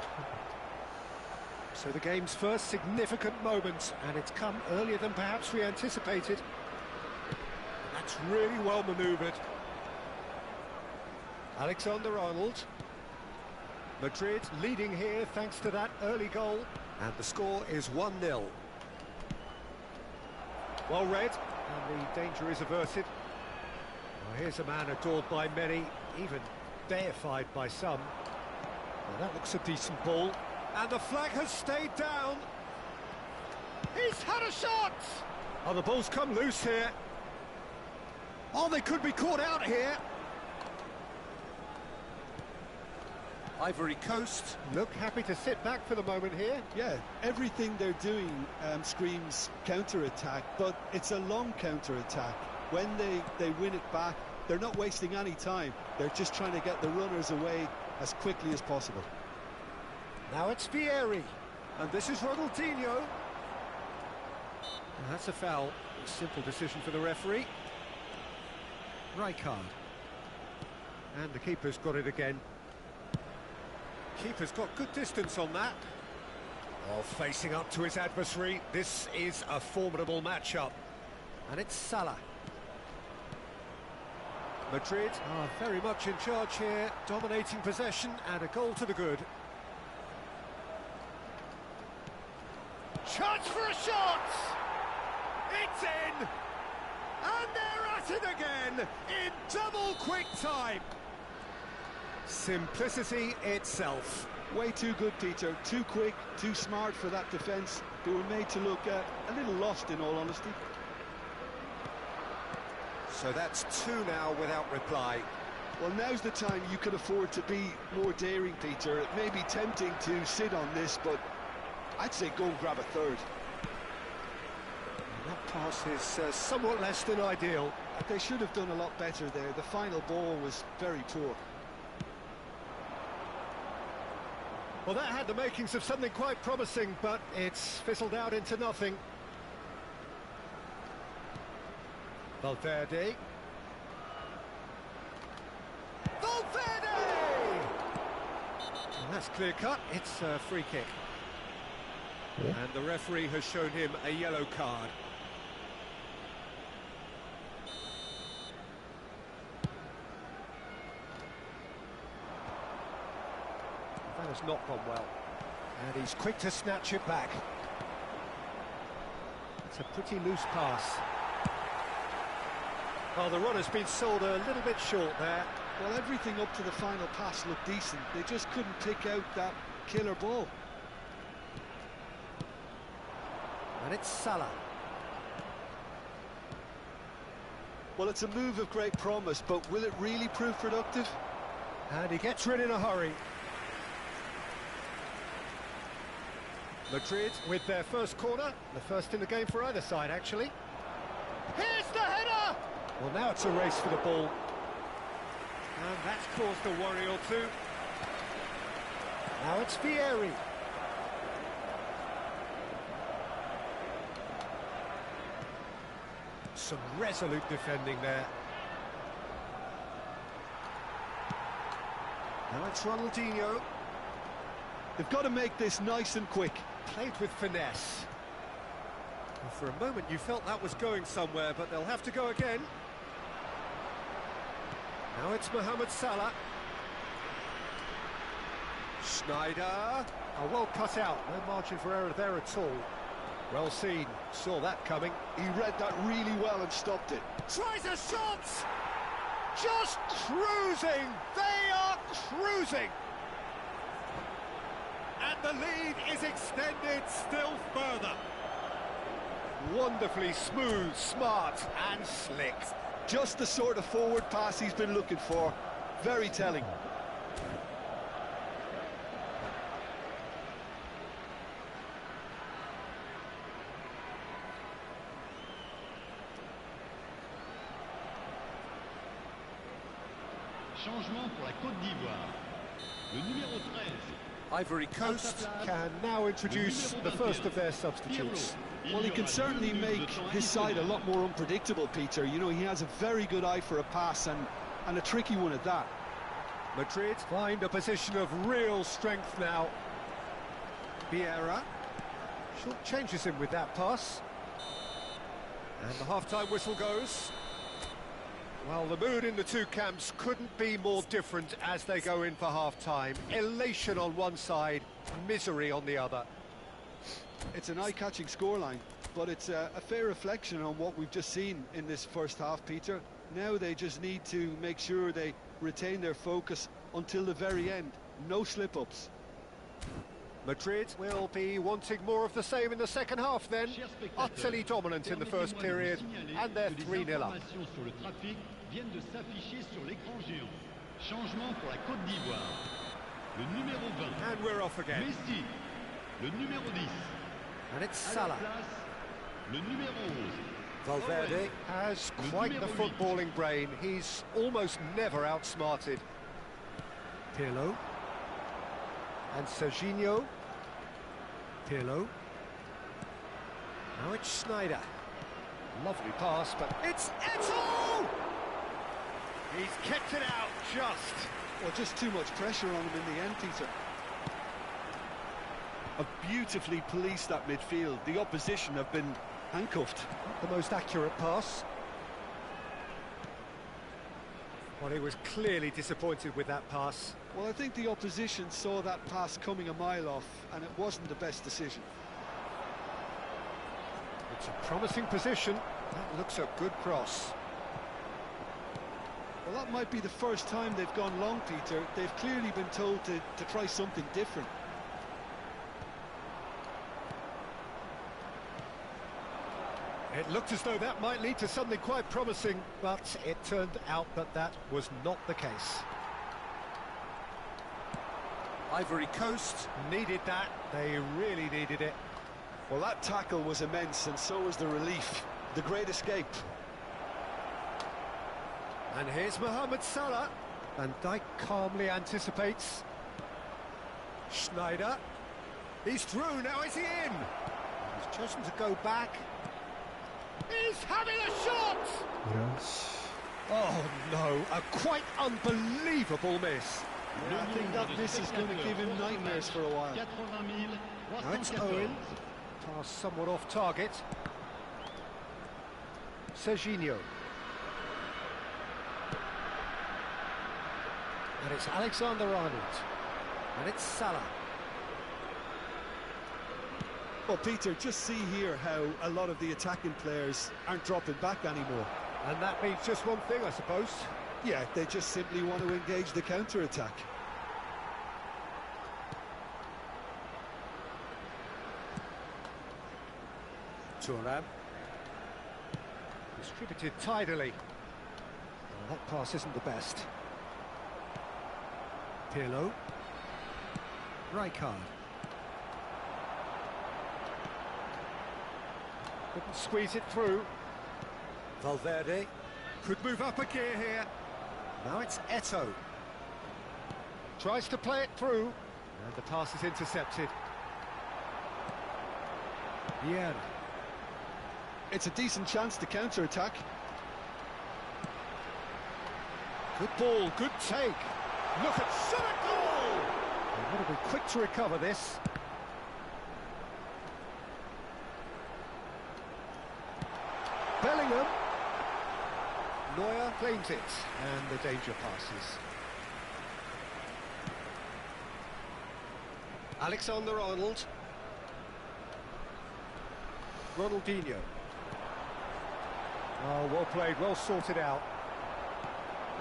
So the game's first significant moment, and it's come earlier than perhaps we anticipated. And that's really well manoeuvred. Alexander-Arnold. Madrid leading here thanks to that early goal. And the score is 1-0. Well read, and the danger is averted. Well, here's a man adored by many, even deified by some. Well, that looks a decent ball. And the flag has stayed down. He's had a shot! Oh, the ball's come loose here. Oh, they could be caught out here. Ivory Coast look happy to sit back for the moment here. Yeah, everything they're doing screams counter-attack, but it's a long counter-attack. when they win it back, they're not wasting any time. They're just trying to get the runners away as quickly as possible. Now it's Vieri, and this is Ronaldinho. And that's a foul. A simple decision for the referee. Rijkaard. And the keeper's got it again. Keeper's got good distance on that. Oh, facing up to his adversary. This is a formidable matchup. And it's Salah. Madrid are very much in charge here, dominating possession and a goal to the good. Chance for a shot! It's in! And they're at it again, in double quick time! Simplicity itself. Way too good, Peter. Too quick, too smart for that defence. They were made to look a little lost, in all honesty. So that's two now without reply. Well, now's the time you could afford to be more daring, Peter. It may be tempting to sit on this, but I'd say go and grab a third. That pass is somewhat less than ideal. They should have done a lot better there. The final ball was very poor. Well, that had the makings of something quite promising, but it's fizzled out into nothing. Valverde. Valverde! And that's clear cut. It's a free kick. Yeah. And the referee has shown him a yellow card. That has not gone well. And he's quick to snatch it back. It's a pretty loose pass. Well, the run has been sold a little bit short there. Well, everything up to the final pass looked decent. They just couldn't pick out that killer ball. And it's Salah. Well, it's a move of great promise, but will it really prove productive? And he gets rid in a hurry. Madrid with their first corner, the first in the game for either side, actually. Here's the header! Well, now it's a race for the ball. And that's caused a worry or two. Now it's Vieri. Some resolute defending there. Now it's Ronaldinho. They've got to make this nice and quick. Played with finesse. Well, for a moment you felt that was going somewhere, but they'll have to go again. Now it's Mohamed Salah. Schneider. Oh, well cut out. No margin for error there at all. Well seen. Saw that coming. He read that really well and stopped it. Tries a shot! Just cruising! They are cruising! And the lead is extended still further. Wonderfully smooth, smart and slick. Just the sort of forward pass he's been looking for. Very telling. Changement pour la Côte d'Ivoire. Le numéro 13. Ivory Coast can now introduce the first of their substitutes. Well, he can certainly make his side a lot more unpredictable, Peter. You know, he has a very good eye for a pass and a tricky one at that. Madrid find a position of real strength now. Vieira short changes him with that pass. And the half-time whistle goes. Well, the mood in the two camps couldn't be more different as they go in for half-time. Elation on one side, misery on the other. It's an eye-catching scoreline, but it's a fair reflection on what we've just seen in this first half, Peter. Now they just need to make sure they retain their focus until the very end. No slip-ups. Madrid will be wanting more of the same in the second half then. Utterly dominant in the first period, and they're 3-0 up. Viennent de s'afficher sur l'écran géant. Changement pour la Côte d'Ivoire. Le numéro 20. And we're off again. Messi. Le numéro 10. And it's À la Salah. place, le numéro 11. Valverde has quite the footballing brain. He's almost never outsmarted. Pirlo. And Serginho. Pirlo. Now it's Schneider. Lovely pass, but it's Eto'o! He's kept it out just. Well, just too much pressure on him in the end, Peter. Have beautifully policed that midfield. The opposition have been handcuffed. Not the most accurate pass. Well, he was clearly disappointed with that pass. Well, I think the opposition saw that pass coming a mile off, and it wasn't the best decision. It's a promising position. That looks a good cross. Well, that might be the first time they've gone long, Peter. They've clearly been told to try something different. It looked as though that might lead to something quite promising, but it turned out that that was not the case. Ivory Coast needed that. They really needed it. Well, that tackle was immense, and so was the relief. The great escape. And here's Mohamed Salah. Van Dijk calmly anticipates. Schneider. He's through, now is he in? He's chosen to go back. He's having a shot! Yes. Oh no, a quite unbelievable miss. Yeah, I think that miss is going to give him nightmares for a while. Now it's Owen. Pass somewhat off target. Serginho. And it's Alexander-Arnold. And it's Salah. Well, Peter, just see here how a lot of the attacking players aren't dropping back anymore. And that means just one thing, I suppose. Yeah, they just simply want to engage the counter-attack. Thuram. Distributed tidily. Oh, that pass isn't the best. Pirlo. Rijkaard. Couldn't squeeze it through. Valverde could move up a gear here. Now it's Eto'o. Tries to play it through. And the pass is intercepted. Vieira. It's a decent chance to counter-attack. Good ball, good take. Look at Salah goal! They've got to be quick to recover this. Bellingham. Neuer claims it, and the danger passes. Alexander-Arnold. Ronaldinho. Oh, well played, well sorted out.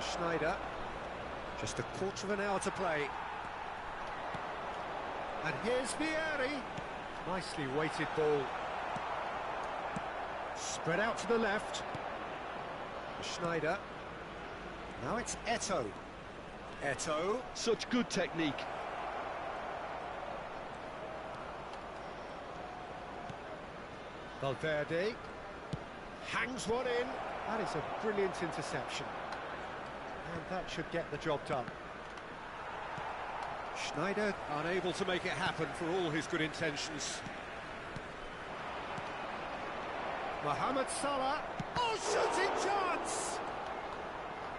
Schneider. Just a quarter of an hour to play. And here's Vieri. Nicely weighted ball. Spread out to the left. Schneider. Now it's Eto'o. Eto'o. Such good technique. Valverde. Hangs one in. That is a brilliant interception. And that should get the job done. Schneider unable to make it happen for all his good intentions. Mohamed Salah. Oh, shooting chance!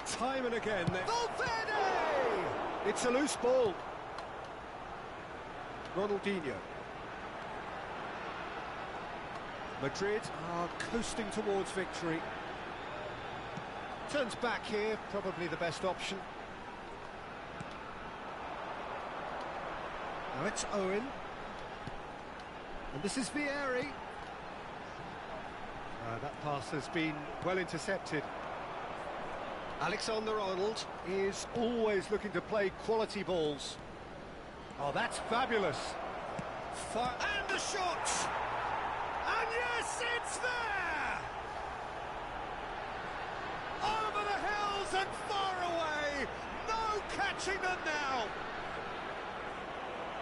Time and again. Valverde! It's a loose ball. Ronaldinho. Madrid are coasting towards victory. Turns back here, probably the best option. Now it's Owen. And this is Vieri. That pass has been well intercepted. Alexander-Arnold is always looking to play quality balls. Oh, that's fabulous. And the shot! And yes, it's there! Over the hills and far away! No catching them now!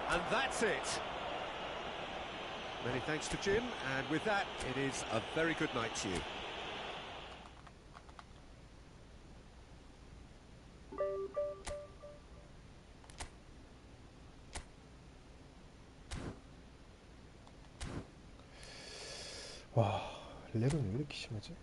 And that's it. Many thanks to Jim, and with that, it is a very good night to you. 와, 렉은 왜 이렇게 심하지?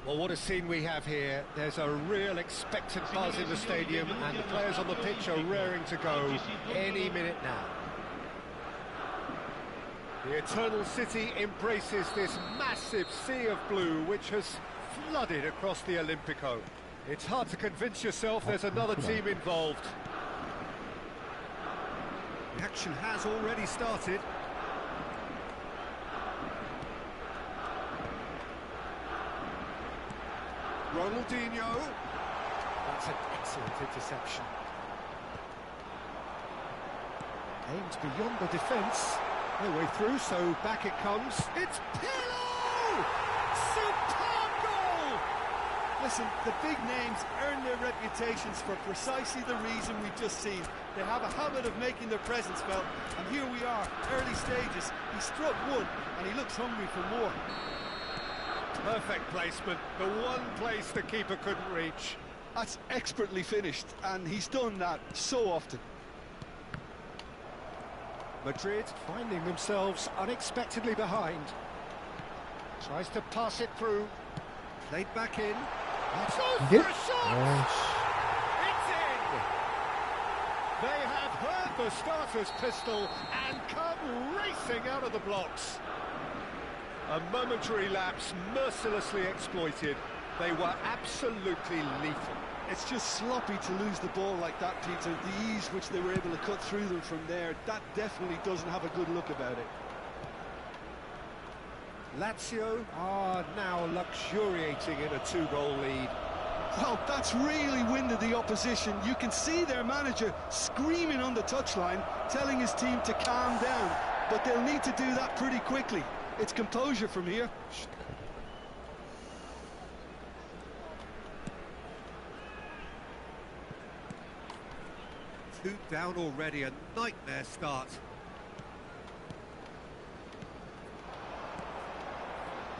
Well, what a scene we have here. There's a real expectant buzz in the stadium, and the players on the pitch are raring to go any minute now. The Eternal City embraces this massive sea of blue which has flooded across the Olympico. It's hard to convince yourself there's another team involved. The action has already started. Ronaldinho. That's an excellent interception. Aimed beyond the defence. No way through, so back it comes. It's Pirlo! Superb goal! Listen, the big names earn their reputations for precisely the reason we've just seen. They have a habit of making their presence felt, and here we are, early stages. He struck one, and he looks hungry for more. Perfect placement, the one place the keeper couldn't reach. That's expertly finished, and he's done that so often. Madrid finding themselves unexpectedly behind. Tries to pass it through. Played back in. Let's go for a shot! It's in! They have heard the starter's pistol and come racing out of the blocks. A momentary lapse mercilessly exploited. They were absolutely lethal. It's just sloppy to lose the ball like that, Peter. The ease which they were able to cut through them from there, that definitely doesn't have a good look about it. Lazio are now luxuriating in a 2-goal lead. Well, that's really winded the opposition. You can see their manager screaming on the touchline, telling his team to calm down. But they'll need to do that pretty quickly. It's composure from here. Two down already, a nightmare start.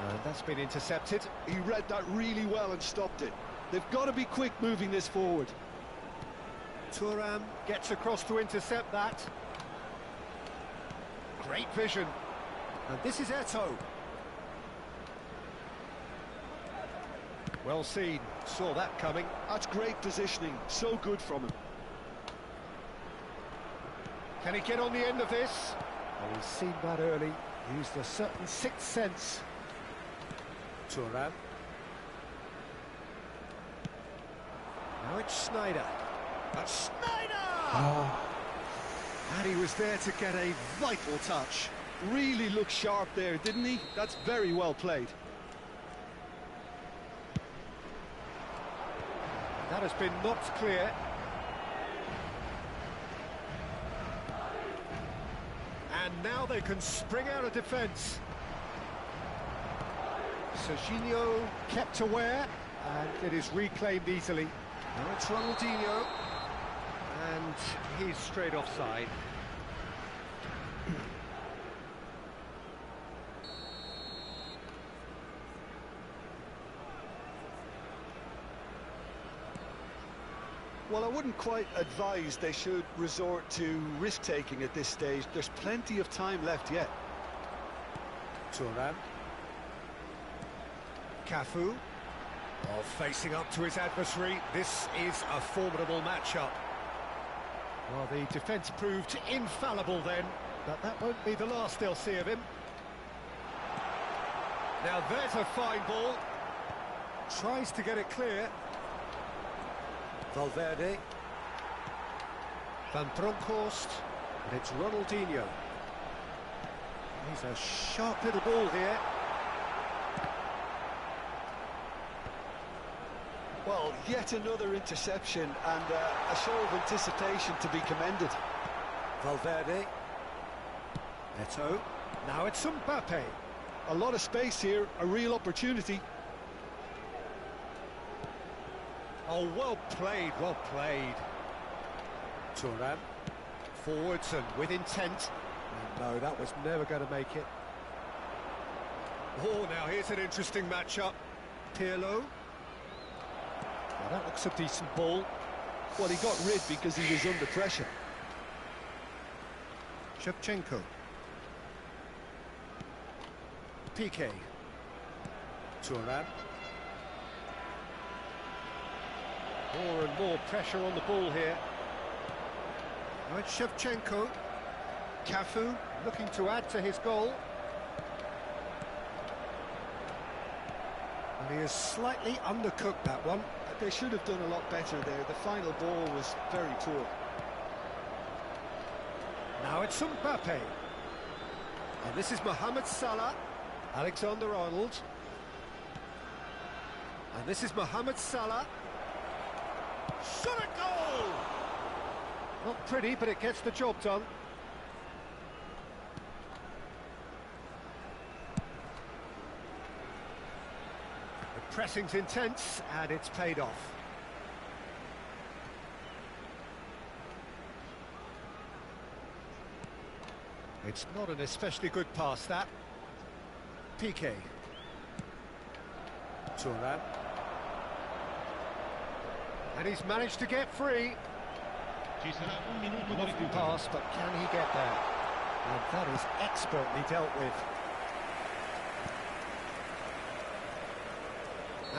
And that's been intercepted. He read that really well and stopped it. They've got to be quick moving this forward. Thuram gets across to intercept that. Great vision. And this is Eto'o. Well seen, saw that coming. That's great positioning, so good from him. Can he get on the end of this? Oh, he's seen that early, used a certain sixth sense. Thuram. Now it's Sneijder. And Sneijder! 아, And he was there to get a vital touch. Really looked sharp there, didn't he? That's very well played. That has been knocked clear. And now they can spring out of defence. Serginho kept aware, and it is reclaimed easily. Now it's Ronaldinho, and he's straight offside. Well, I wouldn't quite advise they should resort to risk-taking at this stage. There's plenty of time left yet. Thuram. Cafu. Oh, facing up to his adversary. This is a formidable matchup. Well, the defence proved infallible then, but that won't be the last they'll see of him. Now there's a fine ball. Tries to get it clear. Valverde. Van Bronckhorst. And it's Ronaldinho. He's a sharp little ball here. Well, yet another interception and a show of anticipation to be commended. Valverde. Eto'o. Now it's Mbappe. A lot of space here, a real opportunity. Oh, well played, well played. Thuram. Forwards and with intent. And no, that was never going to make it. Oh, now here's an interesting matchup. Pirlo. Well, that looks a decent ball. Well, he got rid because he was under pressure. Shevchenko. Piqué. Thuram. More and more pressure on the ball here. Now it's Shevchenko. Cafu looking to add to his goal. And he has slightly undercooked that one. They should have done a lot better there. The final ball was very poor. Now it's Mbappe. And this is Mohamed Salah. Alexander-Arnold. And this is Mohamed Salah. Shot a goal! Not pretty, but it gets the job done. The pressing's intense, and it's paid off. It's not an especially good pass, that. Piqué. Thuram. And he's managed to get free. Ci sarà un minuto di Lofty recupero. pass, but can he get there? And that is expertly dealt with.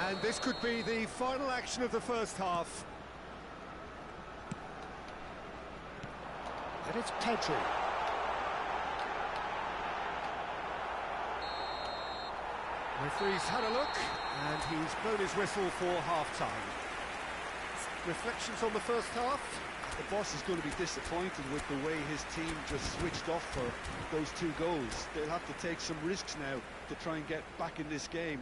And this could be the final action of the first half. And it's Pedri. Referee's had a look, and he's blown his whistle for half-time. Reflections on the first half? The boss is going to be disappointed with the way his team just switched off for those two goals. They'll have to take some risks now to try and get back in this game,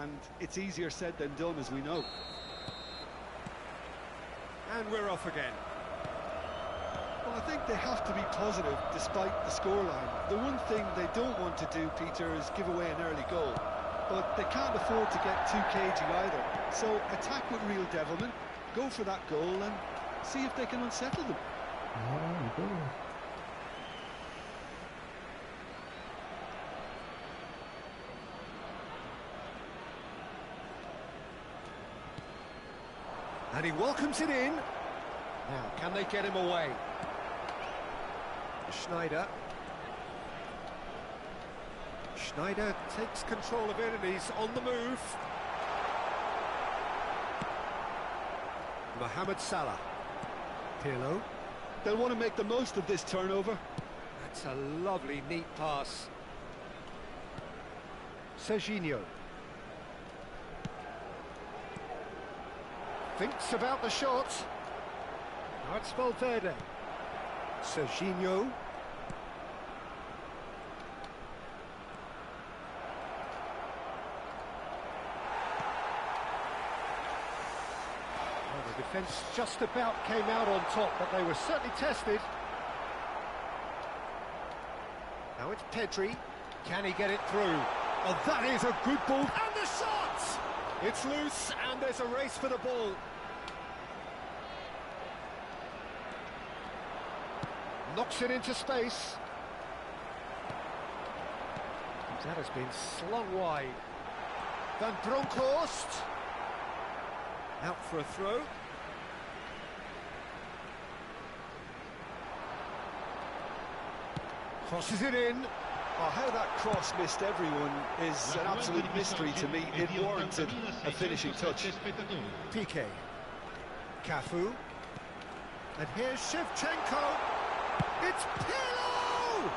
and it's easier said than done, as we know. And we're off again. Well, I think they have to be positive despite the scoreline. The one thing they don't want to do, Peter, is give away an early goal. But they can't afford to get too cagey either. So attack with real devilment, go for that goal and see if they can unsettle them. 아, 이거. And he welcomes it in. Now, can they get him away? Sneijder. Sneijder takes control of it and he's on the move. Mohamed Salah. Pirlo. They'll want to make the most of this turnover. That's a lovely, neat pass. Serginho. Thinks about the shot. Now it's Valverde. Serginho. Well, the defence just about came out on top, but they were certainly tested. Now it's Pedri. Can he get it through? Oh, that is a good ball. And the shot! It's loose, and there's a race for the ball. Knocks it into space. That has been slung wide. Van Bronckhorst. Out for a throw. Crosses it in. Oh, how that cross missed everyone is an absolute mystery to me. It warranted a finishing touch. Piqué. Cafu. And here's Shevchenko. It's Pirlo!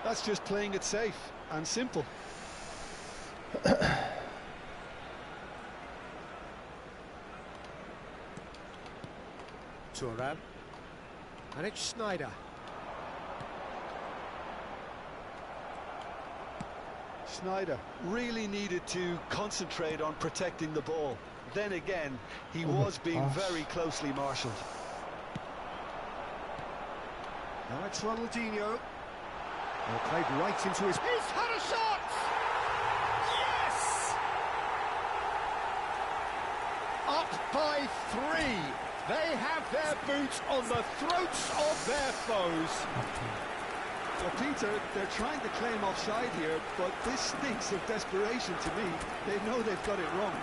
That's just playing it safe and simple. Thuram. And it's Snyder. Snyder really needed to concentrate on protecting the ball. Then again, he was being very closely marshalled. Now it's Ronaldinho. Well, played right into his... He's had a shot! Yes! Up by 3. They have their boots on the throats of their foes. Well, Peter, they're trying to claim offside here, but this stinks of desperation to me. They know they've got it wrong.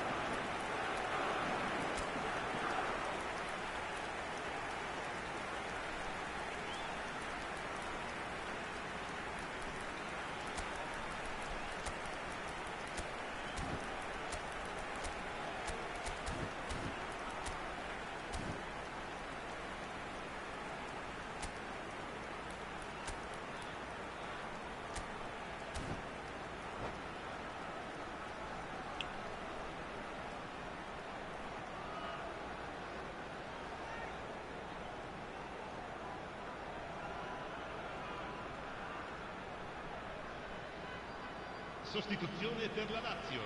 Sostituzione per la Lazio.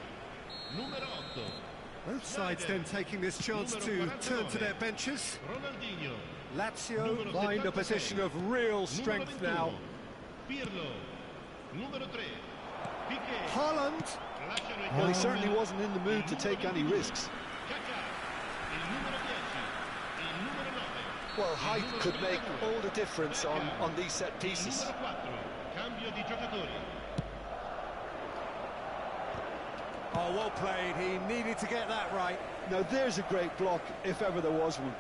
Numero 8. Both sides then taking this chance to turn to their benches. Ronaldinho. Lazio find a position of real strength now. Pirlo. Numero 3. Piqué. Haaland. Well, he certainly wasn't in the mood to take any risks. Il numero 10. Il numero 9. Well, height could make all the difference on these set pieces. Numero 4. Cambio di giocatori. Oh, well played. He needed to get that right. Now there's a great block, if ever there was one.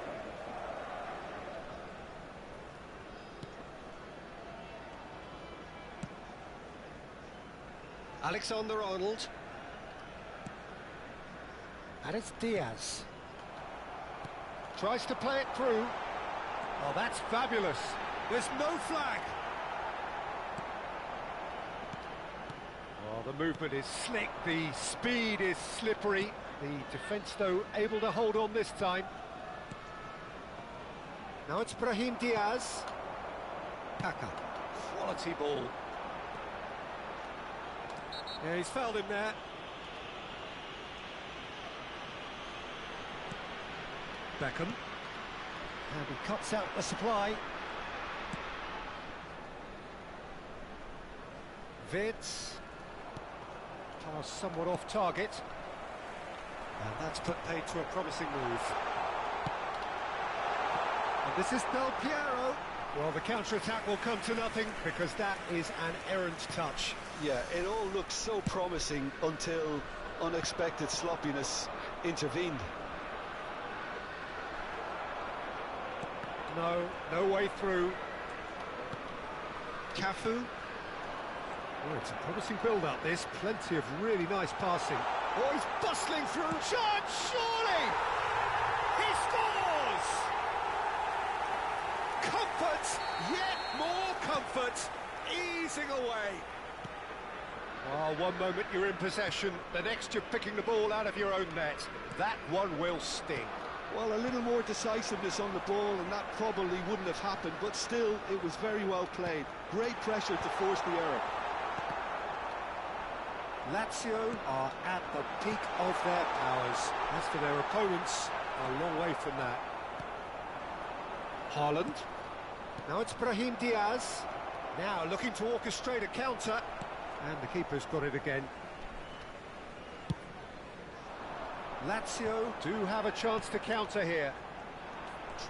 Alexander-Arnold. And it's Diaz. Tries to play it through. Oh, that's fabulous. There's no flag. Oh, the movement is slick, the speed is slippery. The defence, though, able to hold on this time. Now it's Brahim Diaz. Kaka. Quality ball. Yeah, he's fouled him there. Beckham. And he cuts out the supply. Vids. Pass somewhat off target. And that's put paid to a promising move. And this is Del Piero. Well, the counter-attack will come to nothing because that is an errant touch. Yeah, it all looked so promising until unexpected sloppiness intervened. No way through. Cafu. Oh, it's a promising build-up, this. Plenty of really nice passing. Oh, he's bustling through. Chance, surely! He scores! Comfort, yet more comfort, easing away. Oh, one moment you're in possession, the next you're picking the ball out of your own net. That one will sting. Well, a little more decisiveness on the ball and that probably wouldn't have happened, but still, it was very well played. Great pressure to force the error. Lazio are at the peak of their powers. As for their opponents, a long way from that. Haaland. Now it's Brahim Diaz. Now looking to orchestrate a counter. And the keeper's got it again. Lazio do have a chance to counter here.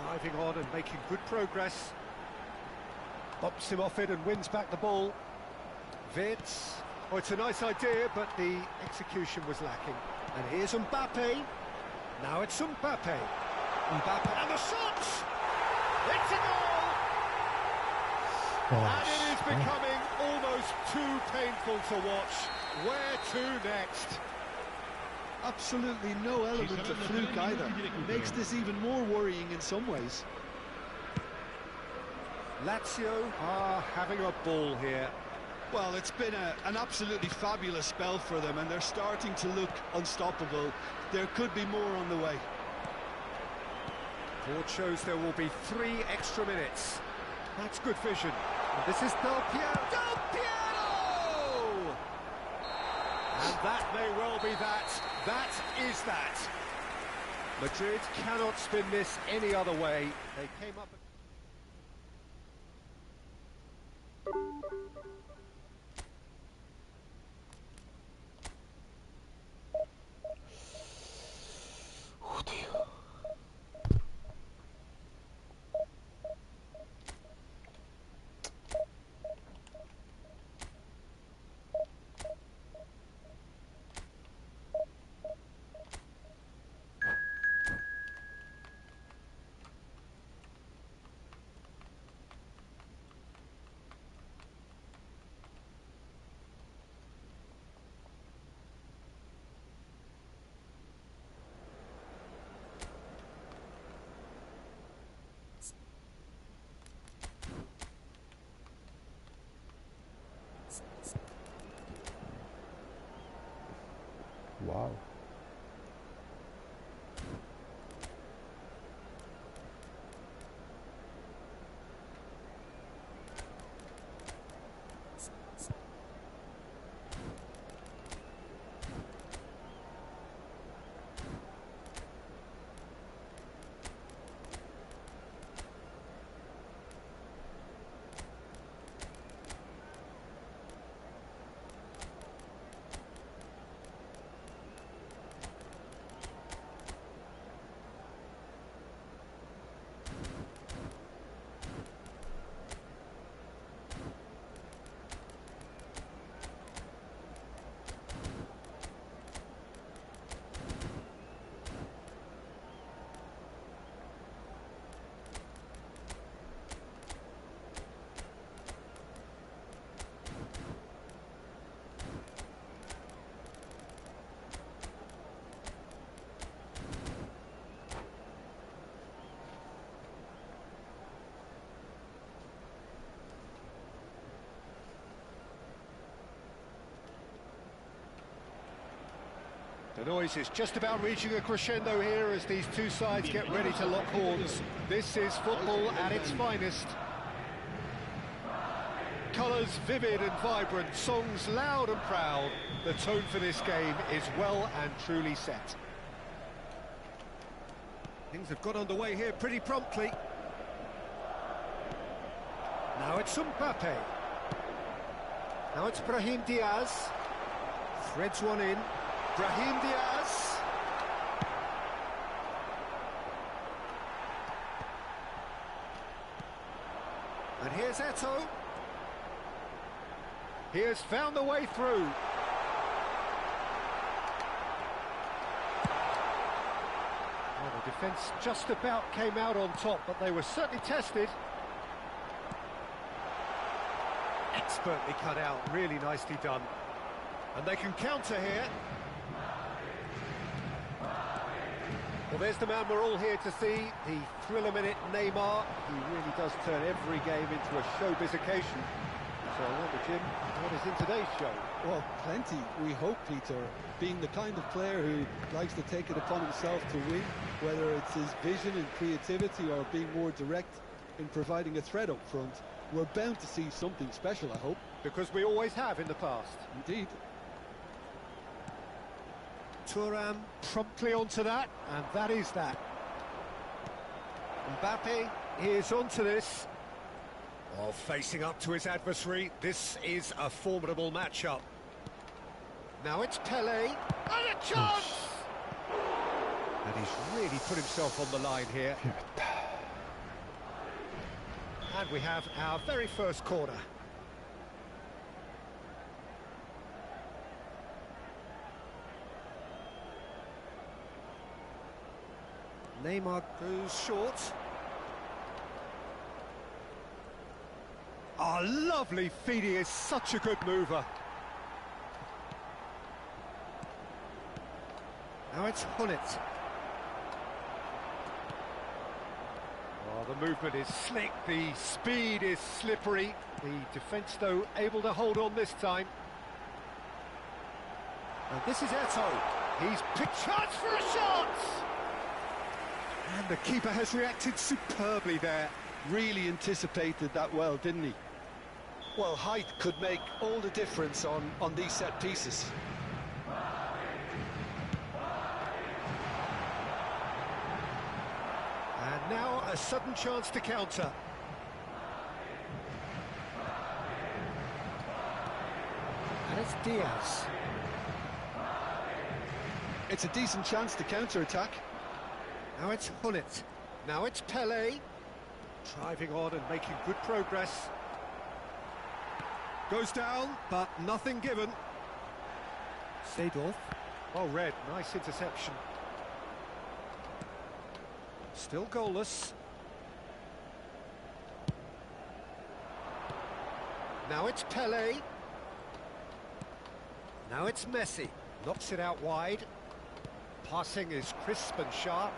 Driving on and making good progress. Bops him off it and wins back the ball. Wirtz. Oh, it's a nice idea, but the execution was lacking. And here's Mbappe. Now it's Mbappe. Mbappe, and the shot! It's a goal! And it is becoming almost too painful to watch. Where to next? Absolutely no element of fluke either. Makes this even more worrying in some ways. Lazio are having a ball here. Well, it's been an absolutely fabulous spell for them, and they're starting to look unstoppable. There could be more on the way. Board shows there will be 3 extra minutes. That's good vision. And this is Del Piero. Del Piero! And that may well be that. That is that. Madrid cannot spin this any other way. They came up... Wow. The noise is just about reaching a crescendo here as these two sides get ready to lock horns. This is football at its finest. Colours vivid and vibrant, songs loud and proud. The tone for this game is well and truly set. Things have got underway here pretty promptly. Now it's Mbappe. Now it's Brahim Diaz. Threads one in. Brahim Diaz. And here's Eto'o. He has found the way through. Well, the defence just about came out on top, but they were certainly tested. Expertly cut out, really nicely done. And they can counter here. Well, there's the man we're all here to see, the thriller-minute Neymar. He really does turn every game into a showbiz occasion. So I wonder, Jim, what is in today's show? Well, plenty, we hope, Peter. Being the kind of player who likes to take it upon himself to win, whether it's his vision and creativity or being more direct in providing a threat up front, we're bound to see something special, I hope. Because we always have in the past. Indeed. Thuram promptly onto that, and that is that. Mbappe is onto this. While facing up to his adversary, this is a formidable matchup. Now it's Pelé, and a chance! And he's really put himself on the line here. And we have our very first corner. Neymar goes short. Oh, lovely feed. He is such a good mover. Now it's Hullet. Oh, the movement is slick, the speed is slippery. The defence, though, able to hold on this time. And this is Eto'o. He's picked chance for a shot! And the keeper has reacted superbly there. Really anticipated that well, didn't he? Well, height could make all the difference on these set pieces. And now a sudden chance to counter. And it's Diaz. It's a decent chance to counter-attack. Now it's Hullet. Now it's Pelé. Driving on and making good progress. Goes down, but nothing given. Seedorf. Oh, Red, nice interception. Still goalless. Now it's Pelé. Now it's Messi. Knocks it out wide. Passing is crisp and sharp.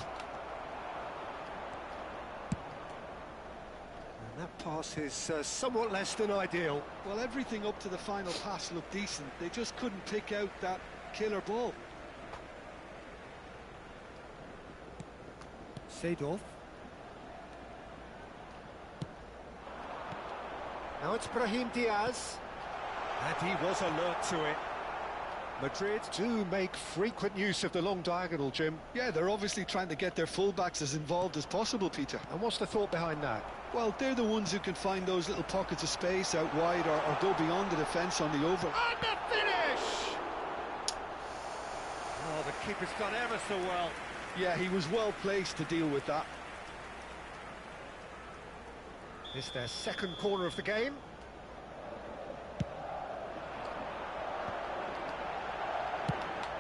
And that pass is somewhat less than ideal. Well, everything up to the final pass looked decent. They just couldn't pick out that killer ball. Seedorf. Now it's Brahim Diaz. And he was alert to it. Madrid do make frequent use of the long diagonal, Jim. Yeah, they're obviously trying to get their fullbacks as involved as possible, Peter. And what's the thought behind that? Well, they're the ones who can find those little pockets of space out wide or go beyond the defence on the over. And the finish! Oh, the keeper's done ever so well. Yeah, he was well placed to deal with that. It's their second corner of the game.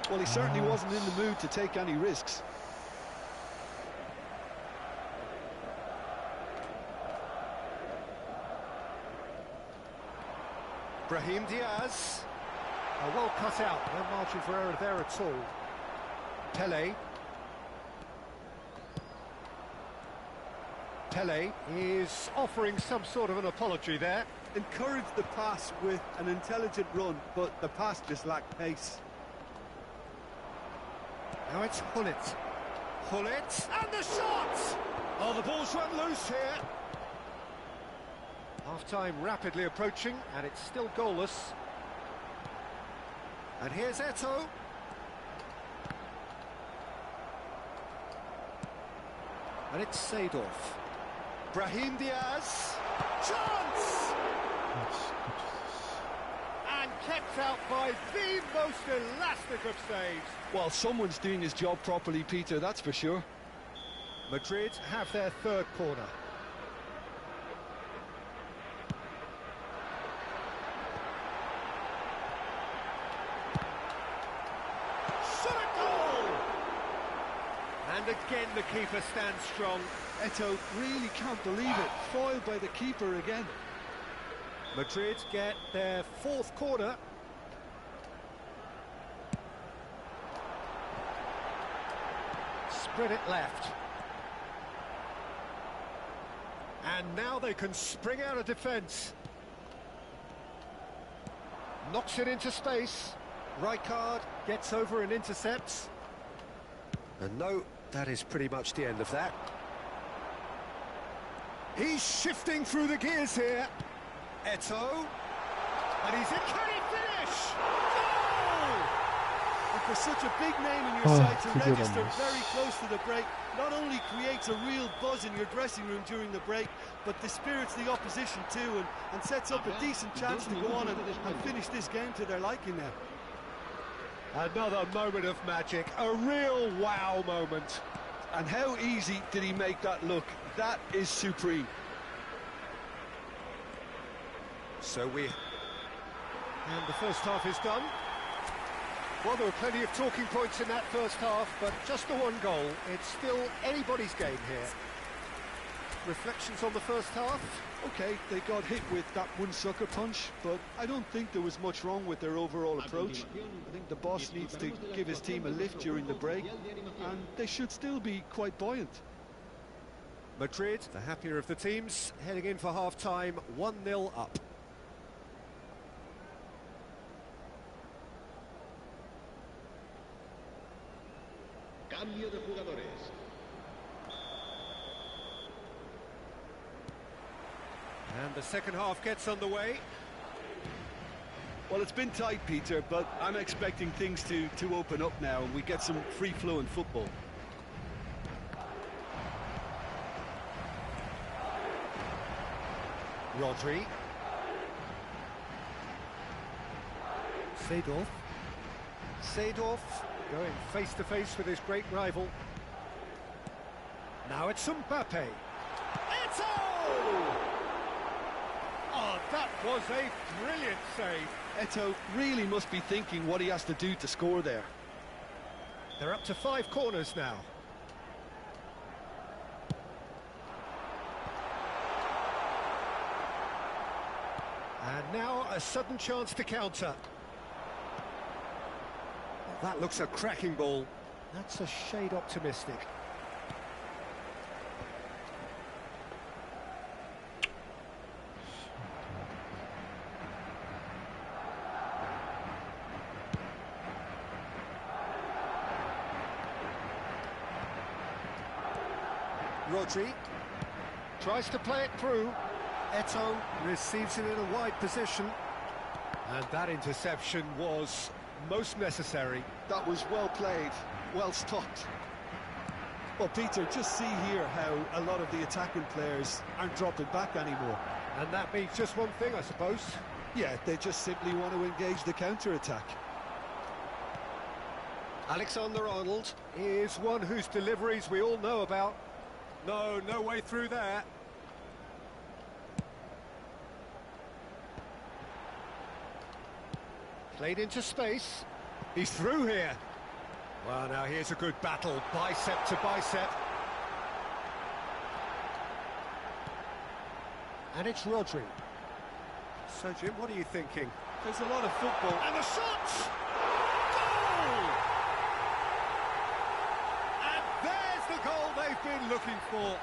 Well, he certainly wasn't in the mood to take any risks. Brahim Diaz. Oh, well cut out. No margin for error there at all. Pelé. Pelé is offering some sort of an apology there. Encouraged the pass with an intelligent run, but the pass just lacked pace. Now it's Hullet. Hullet, and the shot! Oh, the ball's run loose here. Half-time rapidly approaching, and it's still goalless. And here's Eto'o. And it's Seedorf. Brahim Diaz. Chance! And kept out by the most elastic of saves. Well, someone's doing his job properly, Peter, that's for sure. Madrid have their third corner. Shot a goal! And again the keeper stands strong. Eto'o really can't believe it. Foiled by the keeper again. Madrid get their fourth corner. Spread it left. And now they can spring out of defence. Knocks it into space. Rijkaard gets over and intercepts. And no, that is pretty much the end of that. He's shifting through the gears here. Eto'o. And he's in. Can he finish? Goal! And for such a big name in your side to register figuramos. very close to the break, not only creates a real buzz in your dressing room during the break, but dispirits the opposition too, and sets up a decent chance to go on and finish this game to their liking now. Another moment of magic, a real wow moment. And how easy did he make that look? That is supreme. And the first half is done. Well, there were plenty of talking points in that first half, but just the one goal. It's still anybody's game here. Reflections on the first half? Okay, they got hit with that one sucker punch, but I don't think there was much wrong with their overall approach. I think the boss needs to give his team a lift during the break, and they should still be quite buoyant. Madrid, the happier of the teams, heading in for half-time, 1-0 up. Cambio de jugadores. And the second half gets underway. Well, it's been tight, Peter, but I'm expecting things to open up now and we get some free-flowing football. Rodri. Seedorf. Seedorf going face-to-face with his great rival. Now it's Mbappe. Eto'o! Oh, that was a brilliant save. Eto'o really must be thinking what he has to do to score there. They're up to 5 corners now. And now a sudden chance to counter. Oh, that looks a cracking ball. That's a shade optimistic. Rodri tries to play it through. Eto'o receives it in a wide position. And that interception was most necessary. That was well played, well stopped. Well, Peter, just see here how a lot of the attacking players aren't dropping back anymore. And that means just one thing, I suppose. Yeah, they just simply want to engage the counter-attack. Alexander-Arnold is one whose deliveries we all know about. No way through there. Played into space. He's through here. Well, now here's a good battle, bicep to bicep. And it's Rodri. So, Jim, what are you thinking? There's a lot of football. And the shot! Goal! And there's the goal they've been looking for.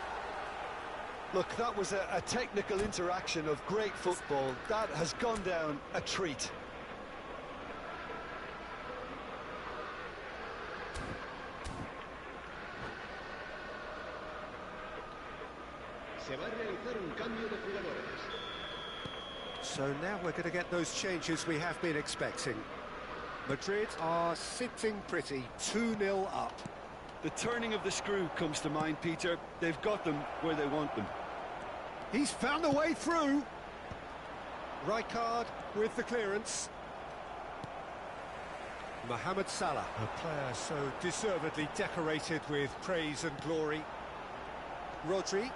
Look, that was a technical interaction of great football. That has gone down a treat. Se va a realizar un cambio de jugadores. So now we're going to get those changes we have been expecting. Madrid are sitting pretty, 2-0 up. The turning of the screw comes to mind, Peter. They've got them where they want them. He's found a way through. Rijkaard with the clearance. Mohamed Salah, a player so deservedly decorated with praise and glory. Rodri.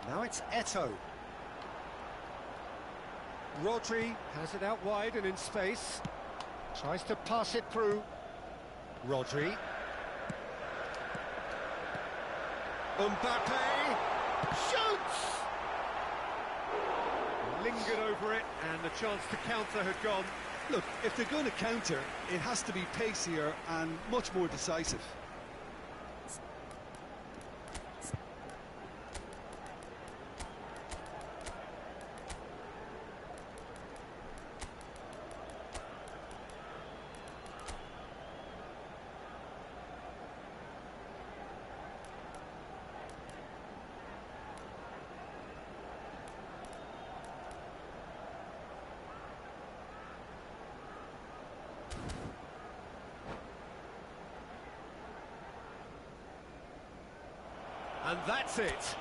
Now it's Eto'o. Rodri has it out wide and in space. Tries to pass it through. Rodri. Mbappe shoots! Lingered over it, and the chance to counter had gone. Look, if they're going to counter, it has to be pacier and much more decisive. And that's it.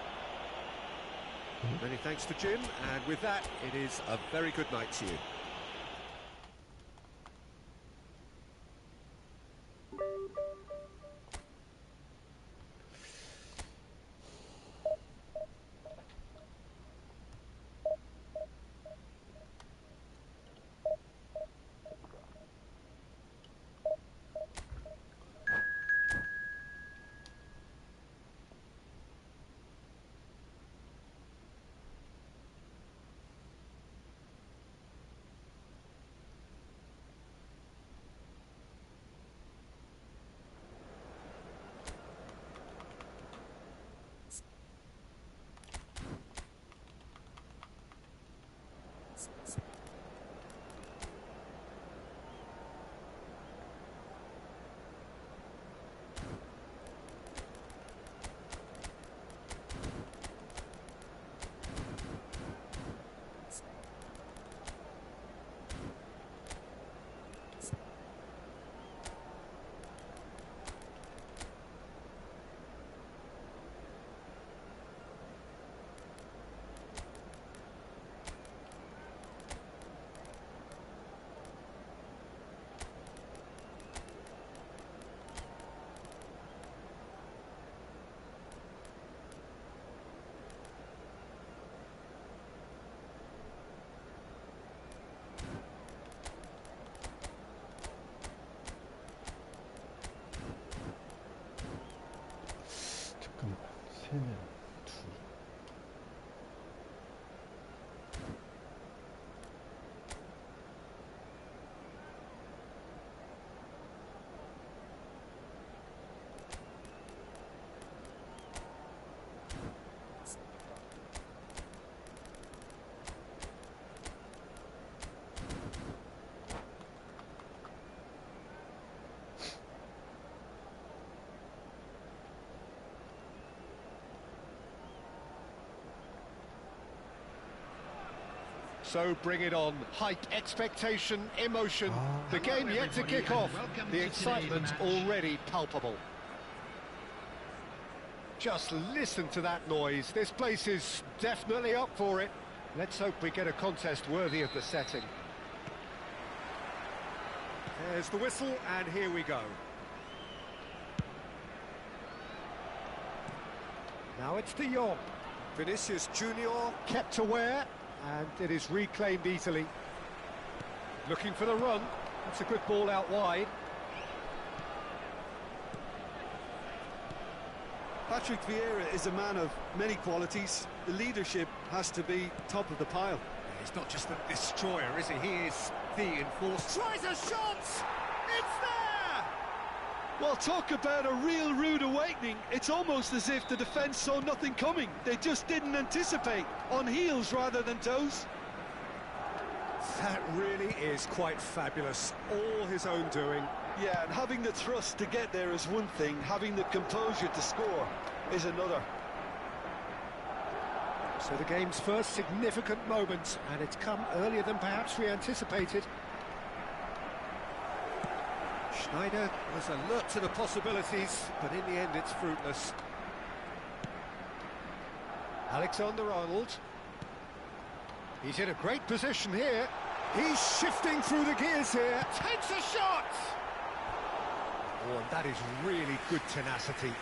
Many thanks to Jim, and with that, it is a very good night to you. 잠깐만, 3명, 둘. So bring it on. Hype, expectation, emotion. The game yet to kick off. The excitement already palpable. Just listen to that noise. This place is definitely up for it. Let's hope we get a contest worthy of the setting. There's the whistle, and here we go. Now it's De Jong. Vinicius Junior kept aware, and it is reclaimed easily. Looking for the run. It's a good ball out wide. Patrick Vieira is a man of many qualities. The leadership has to be top of the pile. He's not just a destroyer, is he? He is the enforcer. Tries a shot! It's there! Well, talk about a real rude awakening. It's almost as if the defence saw nothing coming. They just didn't anticipate. On heels rather than toes. That really is quite fabulous. All his own doing. Yeah, and having the thrust to get there is one thing. Having the composure to score is another. So the game's first significant moment, and it's come earlier than perhaps we anticipated. Schneider was alert to the possibilities, but in the end it's fruitless. Alexander-Arnold. He's in a great position here. He's shifting through the gears here. Takes a shot! Oh, and that is really good tenacity.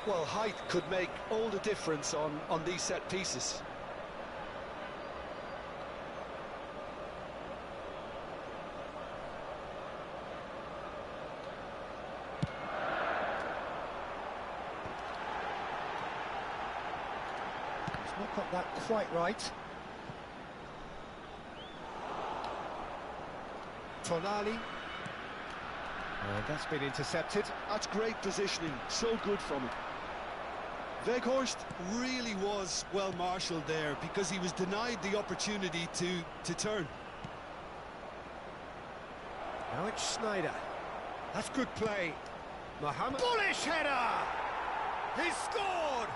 Well, height could make all the difference on these set pieces. He's not got that quite right. Tonali. And that's been intercepted. That's great positioning, so good from him. Weghorst really was well marshalled there because he was denied the opportunity to turn. Now it's Schneider. That's good play. Mohamed. Bullish header! He scored!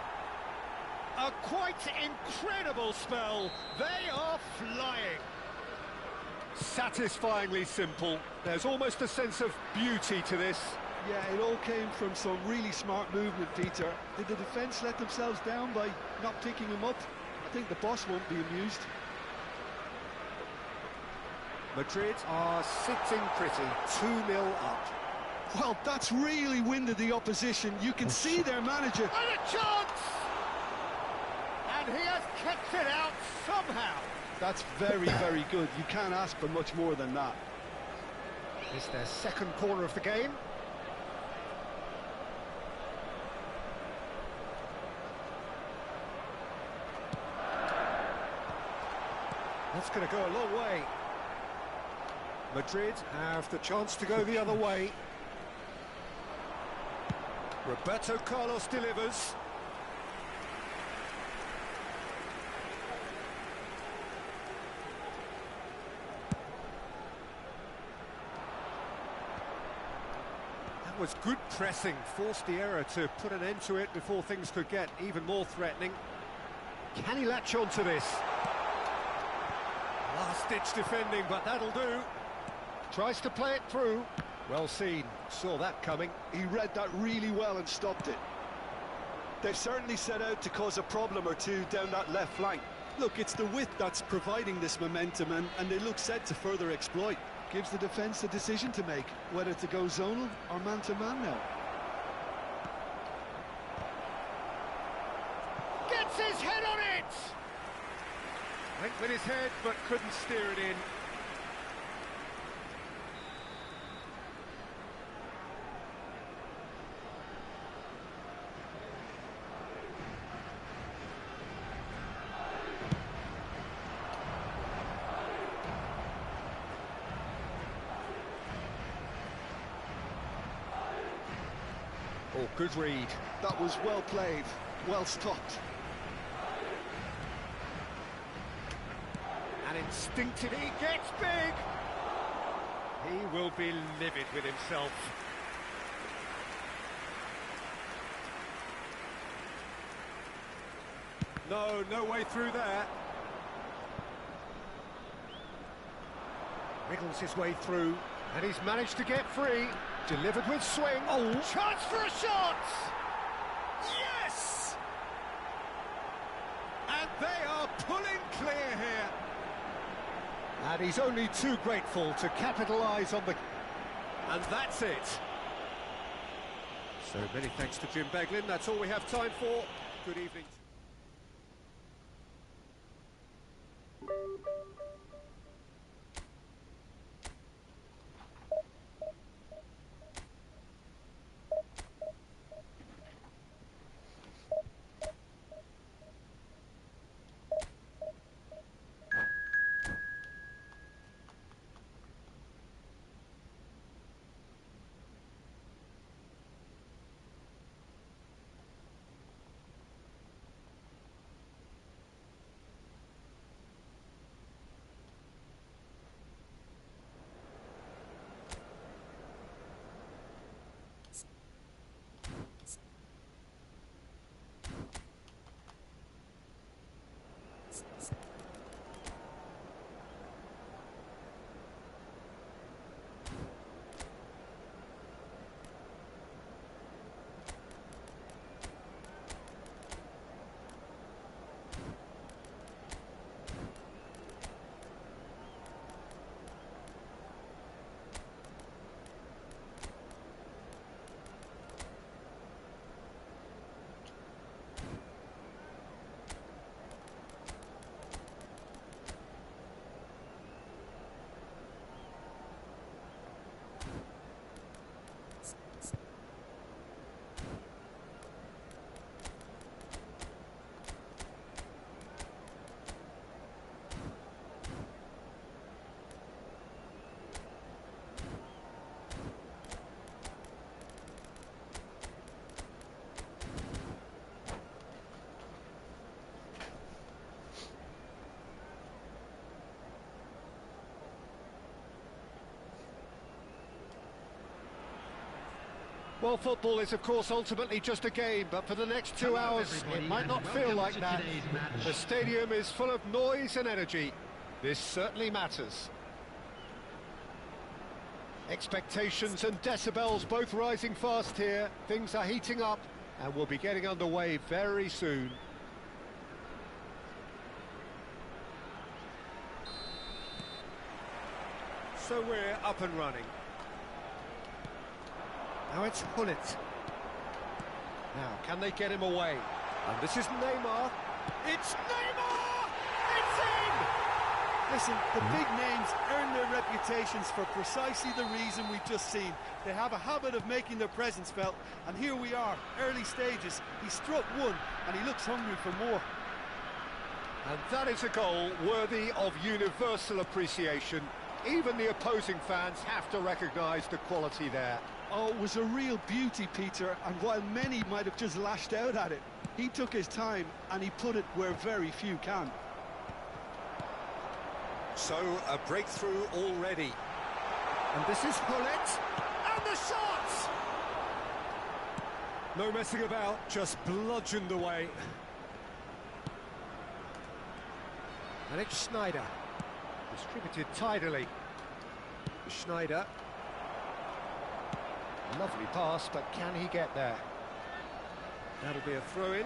A quite incredible spell. They are flying. Satisfyingly simple. There's almost a sense of beauty to this. Yeah, it all came from some really smart movement, Peter. Did the defence let themselves down by not picking him up? I think the boss won't be amused. Madrid are sitting pretty, 2-0 up. Well, that's really winded the opposition. You can see their manager. And a chance! And he has kept it out somehow. That's very, very good. You can't ask for much more than that. It's their second corner of the game. That's going to go a long way. Madrid have the chance to go the other way. Roberto Carlos delivers. That was good pressing, forced the error to put an end to it before things could get even more threatening. Can he latch on to this? Last-ditch defending, but that'll do. Tries to play it through. Well seen, saw that coming. He read that really well and stopped it. They've certainly set out to cause a problem or two down that left flank. Look, it's the width that's providing this momentum, and they look set to further exploit. Gives the defence a decision to make, whether to go zonal or man-to-man now. Gets his head on it! Went with his head, but couldn't steer it in. Oh, good read. That was well played, well stopped. And instinctively he gets big. He will be livid with himself. No way through there. Wriggles his way through, and he's managed to get free. Delivered with swing. Oh, chance for a shot! Yes! And they are pulling clear here. And he's only too grateful to capitalise on the... And that's it. So many thanks to Jim Beglin. That's all we have time for. Good evening. Well, football is, of course, ultimately just a game, but for the next 2 hours, it might not feel like that. The stadium is full of noise and energy. This certainly matters. Expectations and decibels both rising fast here. Things are heating up and we'll be getting underway very soon. So we're up and running. Now it's Hullet. Now, can they get him away? And this is Neymar. It's Neymar! It's in! Listen, the big names earn their reputations for precisely the reason we've just seen. They have a habit of making their presence felt, and here we are, early stages. He struck one, and he looks hungry for more. And that is a goal worthy of universal appreciation. Even the opposing fans have to recognise the quality there. Oh, it was a real beauty, Peter, and while many might have just lashed out at it, he took his time and he put it where very few can. So, a breakthrough already. And this is Hullet. And the shot! No messing about, just bludgeoned away. And it's Schneider. Distributed tidily. Schneider. Lovely pass, but can he get there? That'll be a throw-in.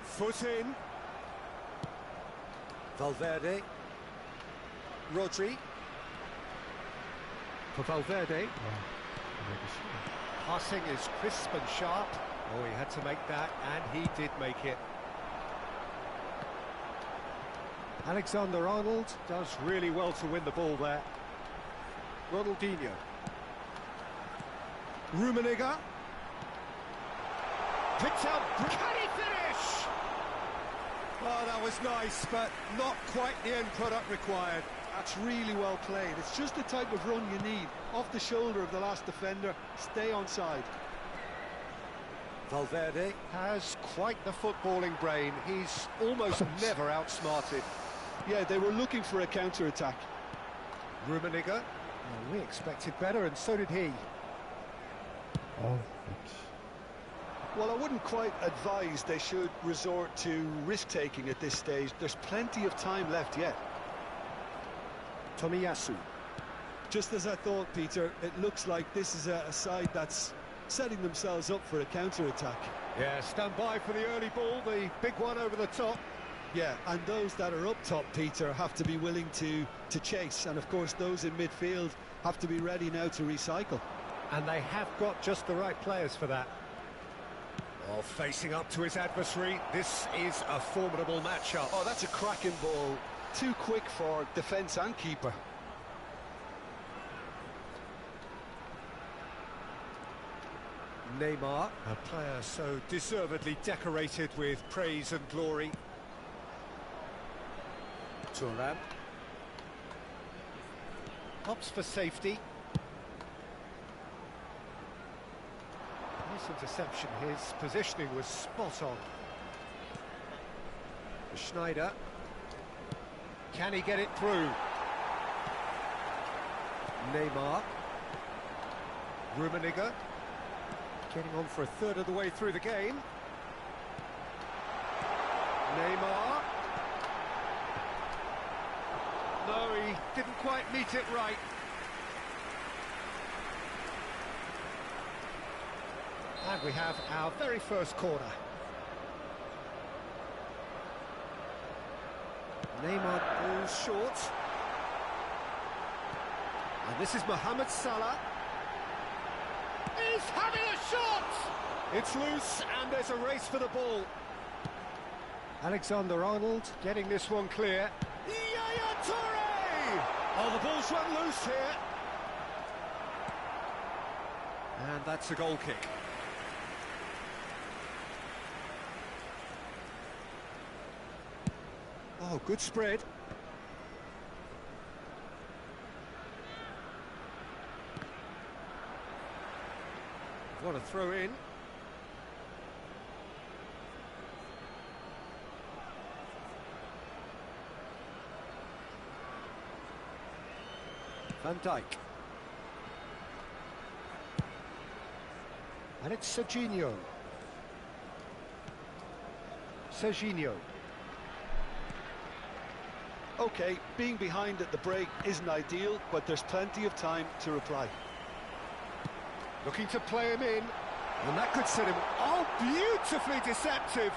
Foot in. Valverde. Rodri. For Valverde. Passing is crisp and sharp. Oh, he had to make that, and he did make it. Alexander-Arnold does really well to win the ball there. Ronaldinho. Rummenigge. Picked out. Can he finish? Oh, that was nice, but not quite the end product required. That's really well played. It's just the type of run you need. Off the shoulder of the last defender, stay onside. Valverde has quite the footballing brain. He's almost never outsmarted. Yeah, they were looking for a counter-attack. Rummenigge. Well, we expected better, and so did he. Oh, Well, I wouldn't quite advise they should resort to risk-taking at this stage. There's plenty of time left yet. Tomiyasu. Just as I thought, Peter, it looks like this is a side that's setting themselves up for a counter-attack. Yeah, stand by for the early ball, the big one over the top. Yeah, and those that are up top, Peter, have to be willing to chase. And, of course, those in midfield have to be ready now to recycle. And they have got just the right players for that. Oh, facing up to his adversary, this is a formidable matchup. Oh, that's a cracking ball. Too quick for defence and keeper. Neymar, a player so deservedly decorated with praise and glory. Thuram. Opts for safety. Nice interception, his positioning was spot on. Schneider. Can he get it through? Neymar. Rummenigge. Getting on for a third of the way through the game. Neymar. No, he didn't quite meet it right. And we have our very first corner. Neymar goes short. And this is Mohamed Salah. He's having a shot! It's loose, and there's a race for the ball. Alexander-Arnold getting this one clear. Yaya Toure! Oh, the ball's run loose here. And that's a goal kick. Oh, good spread. What a throw in. Van Dijk. And it's Serginho. Serginho. OK, being behind at the break isn't ideal, but there's plenty of time to reply. Looking to play him in, and that could set him... Oh, beautifully deceptive!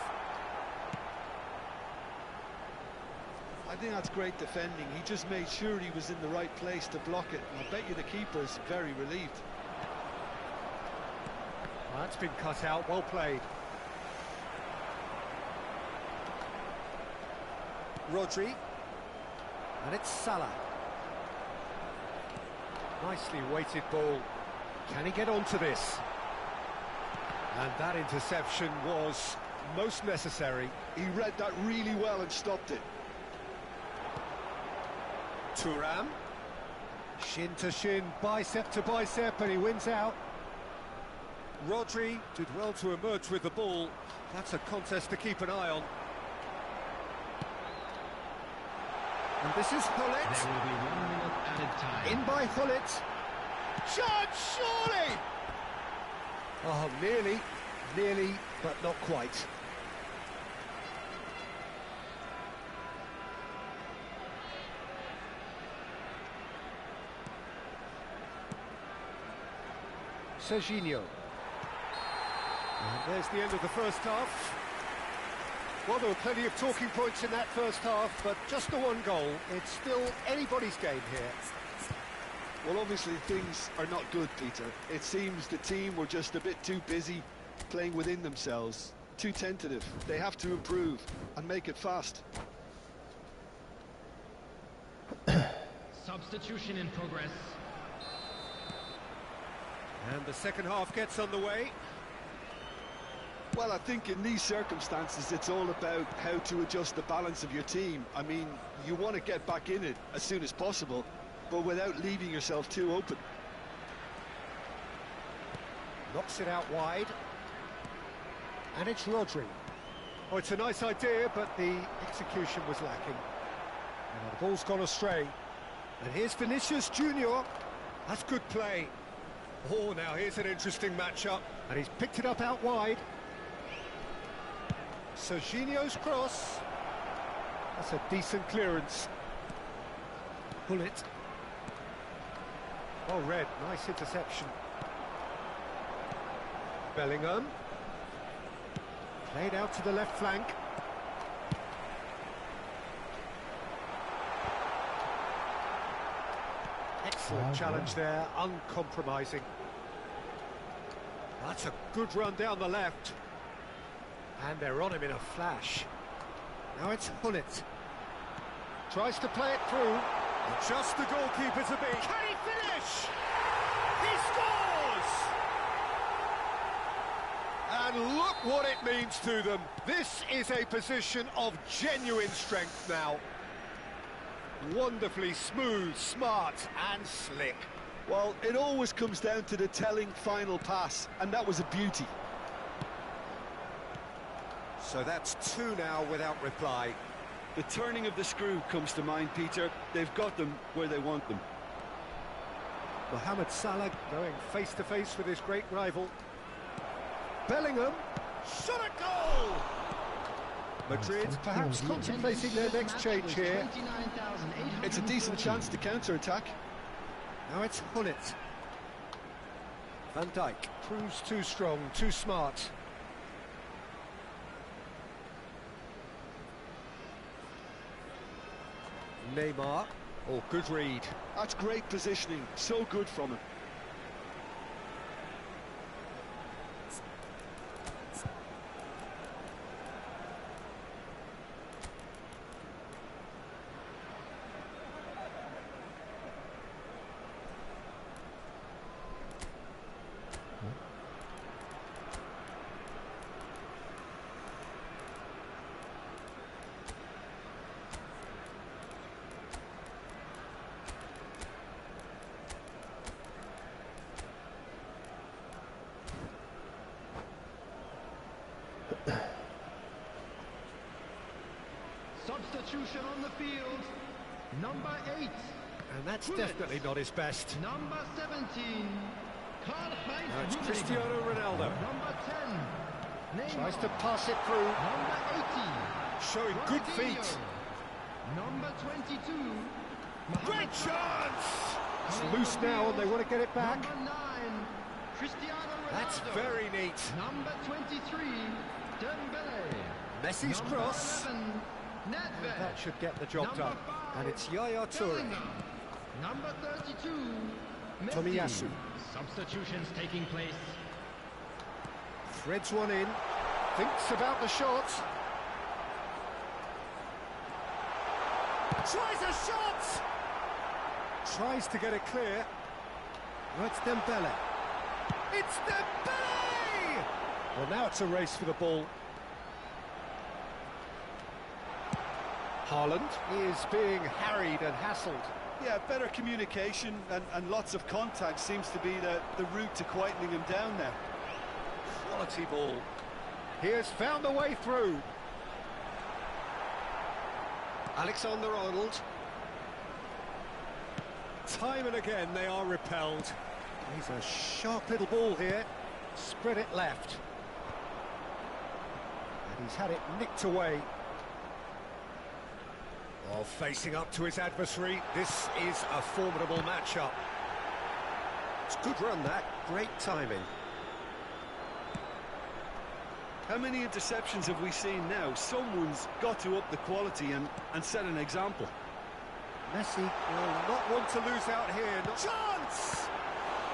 I think that's great defending. He just made sure he was in the right place to block it, and I bet you the keeper's very relieved. Well, that's been cut out, well played. Rodri, and it's Salah. Nicely weighted ball. Can he get onto this? And that interception was most necessary. He read that really well and stopped it. Thuram, shin to shin, bicep to bicep, and he wins out. Rodri did well to emerge with the ball. That's a contest to keep an eye on. And this is Hullet. There will be 1 minute added time. In by Hullet. Shot, surely! Oh, nearly, but not quite. Serginho. And there's the end of the first half. Well, there were plenty of talking points in that first half, but just the one goal. It's still anybody's game here. Well, obviously things are not good, Peter. It seems the team were just a bit too busy playing within themselves, too tentative. They have to improve and make it fast. Substitution in progress. And the second half gets underway. Well, I think in these circumstances, it's all about how to adjust the balance of your team. I mean, you want to get back in it as soon as possible, but without leaving yourself too open. Knocks it out wide. And it's Rodri. Oh, it's a nice idea, but the execution was lacking. And the ball's gone astray. And here's Vinicius Junior. That's good play. Oh, now here's an interesting matchup. And he's picked it up out wide. Serginho's cross. That's a decent clearance. Hullet. Oh, Red, nice interception. Bellingham. Played out to the left flank. Excellent challenge there, uncompromising. That's a good run down the left. And they're on him in a flash. Now it's Hullet. Tries to play it through. Just the goalkeeper to beat. Can he finish? He scores! And look what it means to them. This is a position of genuine strength now. Wonderfully smooth, smart and slick. Well, it always comes down to the telling final pass, and that was a beauty. So that's two now without reply. The turning of the screw comes to mind, Peter. They've got them where they want them. Mohamed Salah going face-to-face with his great rival. Bellingham, shot a goal! Madrid perhaps contemplating their next change here. It's a decent chance to counter-attack. Now it's Hullet. Van Dijk proves too strong, too smart. Neymar, oh, good read. That's great positioning, so good from him. Substitution on the field. Number 8. And that's definitely not his best. Number 17. Karl-Heinz Now it's Rummenigge. Cristiano Ronaldo. Number 10. Neymar. Tries to pass it through. Number 18. Showing good Ronaldinho. feet. Number 22. Great chance! It's loose now and they want to get it back. Number 9. Cristiano Ronaldo. That's very neat. Number 23. Dembele. Messi's Number cross. 11. Nedved. That should get the job Number done. 5, And it's Yaya Toure. Bellingham. Number 32. Messi. Tomiyasu. Substitutions taking place. Threads one in. Thinks about the shot. Tries a shot! Tries to get it clear. Well, it's Dembele. It's Dembele! Well, now it's a race for the ball. Haaland is being harried and hassled. Yeah, better communication and lots of contact seems to be the route to quietening him down there. Quality ball. He has found a way through. Alexander-Arnold. Time and again they are repelled. He's a sharp little ball here. Spread it left. And he's had it nicked away. While facing up to his adversary, this is a formidable matchup. It's a good run, that. Great timing. How many interceptions have we seen now? Someone's got to up the quality and set an example. Messi will not want to lose out here. Chance!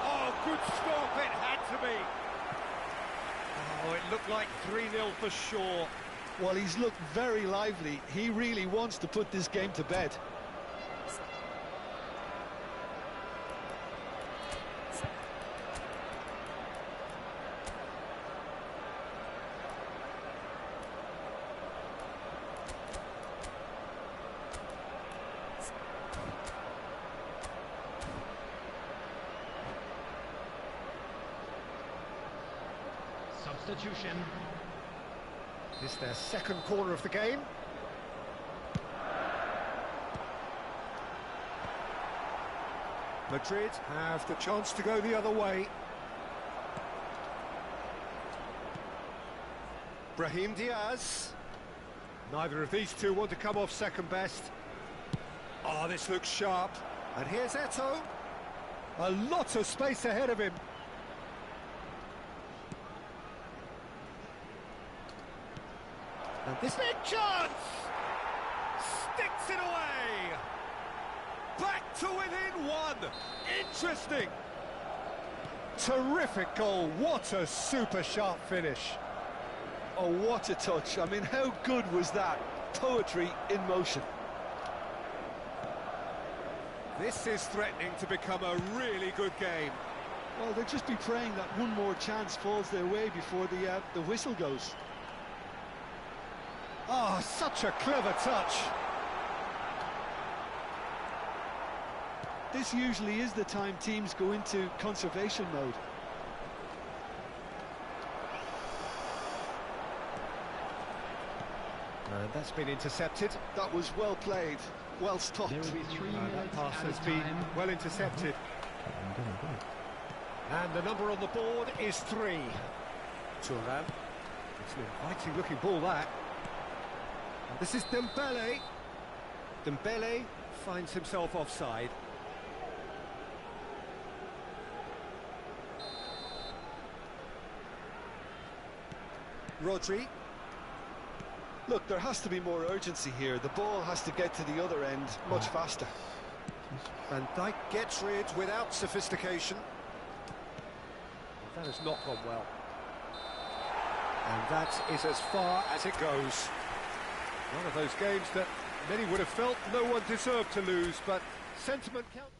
Oh, good stop, it had to be. Oh, it looked like 3-0 for sure. Well, he's looked very lively. He really wants to put this game to bed. Substitution. It's their second corner of the game. Madrid have the chance to go the other way. Brahim Diaz. Neither of these two want to come off second best. Oh, this looks sharp. And here's Eto'o. A lot of space ahead of him. And this big chance! Sticks it away! Back to within one! Interesting! Terrific goal, what a super sharp finish. Oh, what a touch. I mean, how good was that? Poetry in motion. This is threatening to become a really good game. Well, they'll just be praying that one more chance falls their way before the whistle goes. Oh, such a clever touch. This usually is the time teams go into conservation mode. And that's been intercepted. That was well played, well stopped. There will be 3 minutes That pass added has been time. well intercepted. And the number on the board is 3. Thuram. It's an inviting looking ball, that. And this is Dembele. Dembele finds himself offside. Rodri. Look, there has to be more urgency here. The ball has to get to the other end much faster. Van Dijk gets rid without sophistication. That has not gone well. And that is as far as it goes. One of those games that many would have felt no one deserved to lose, but sentiment counts.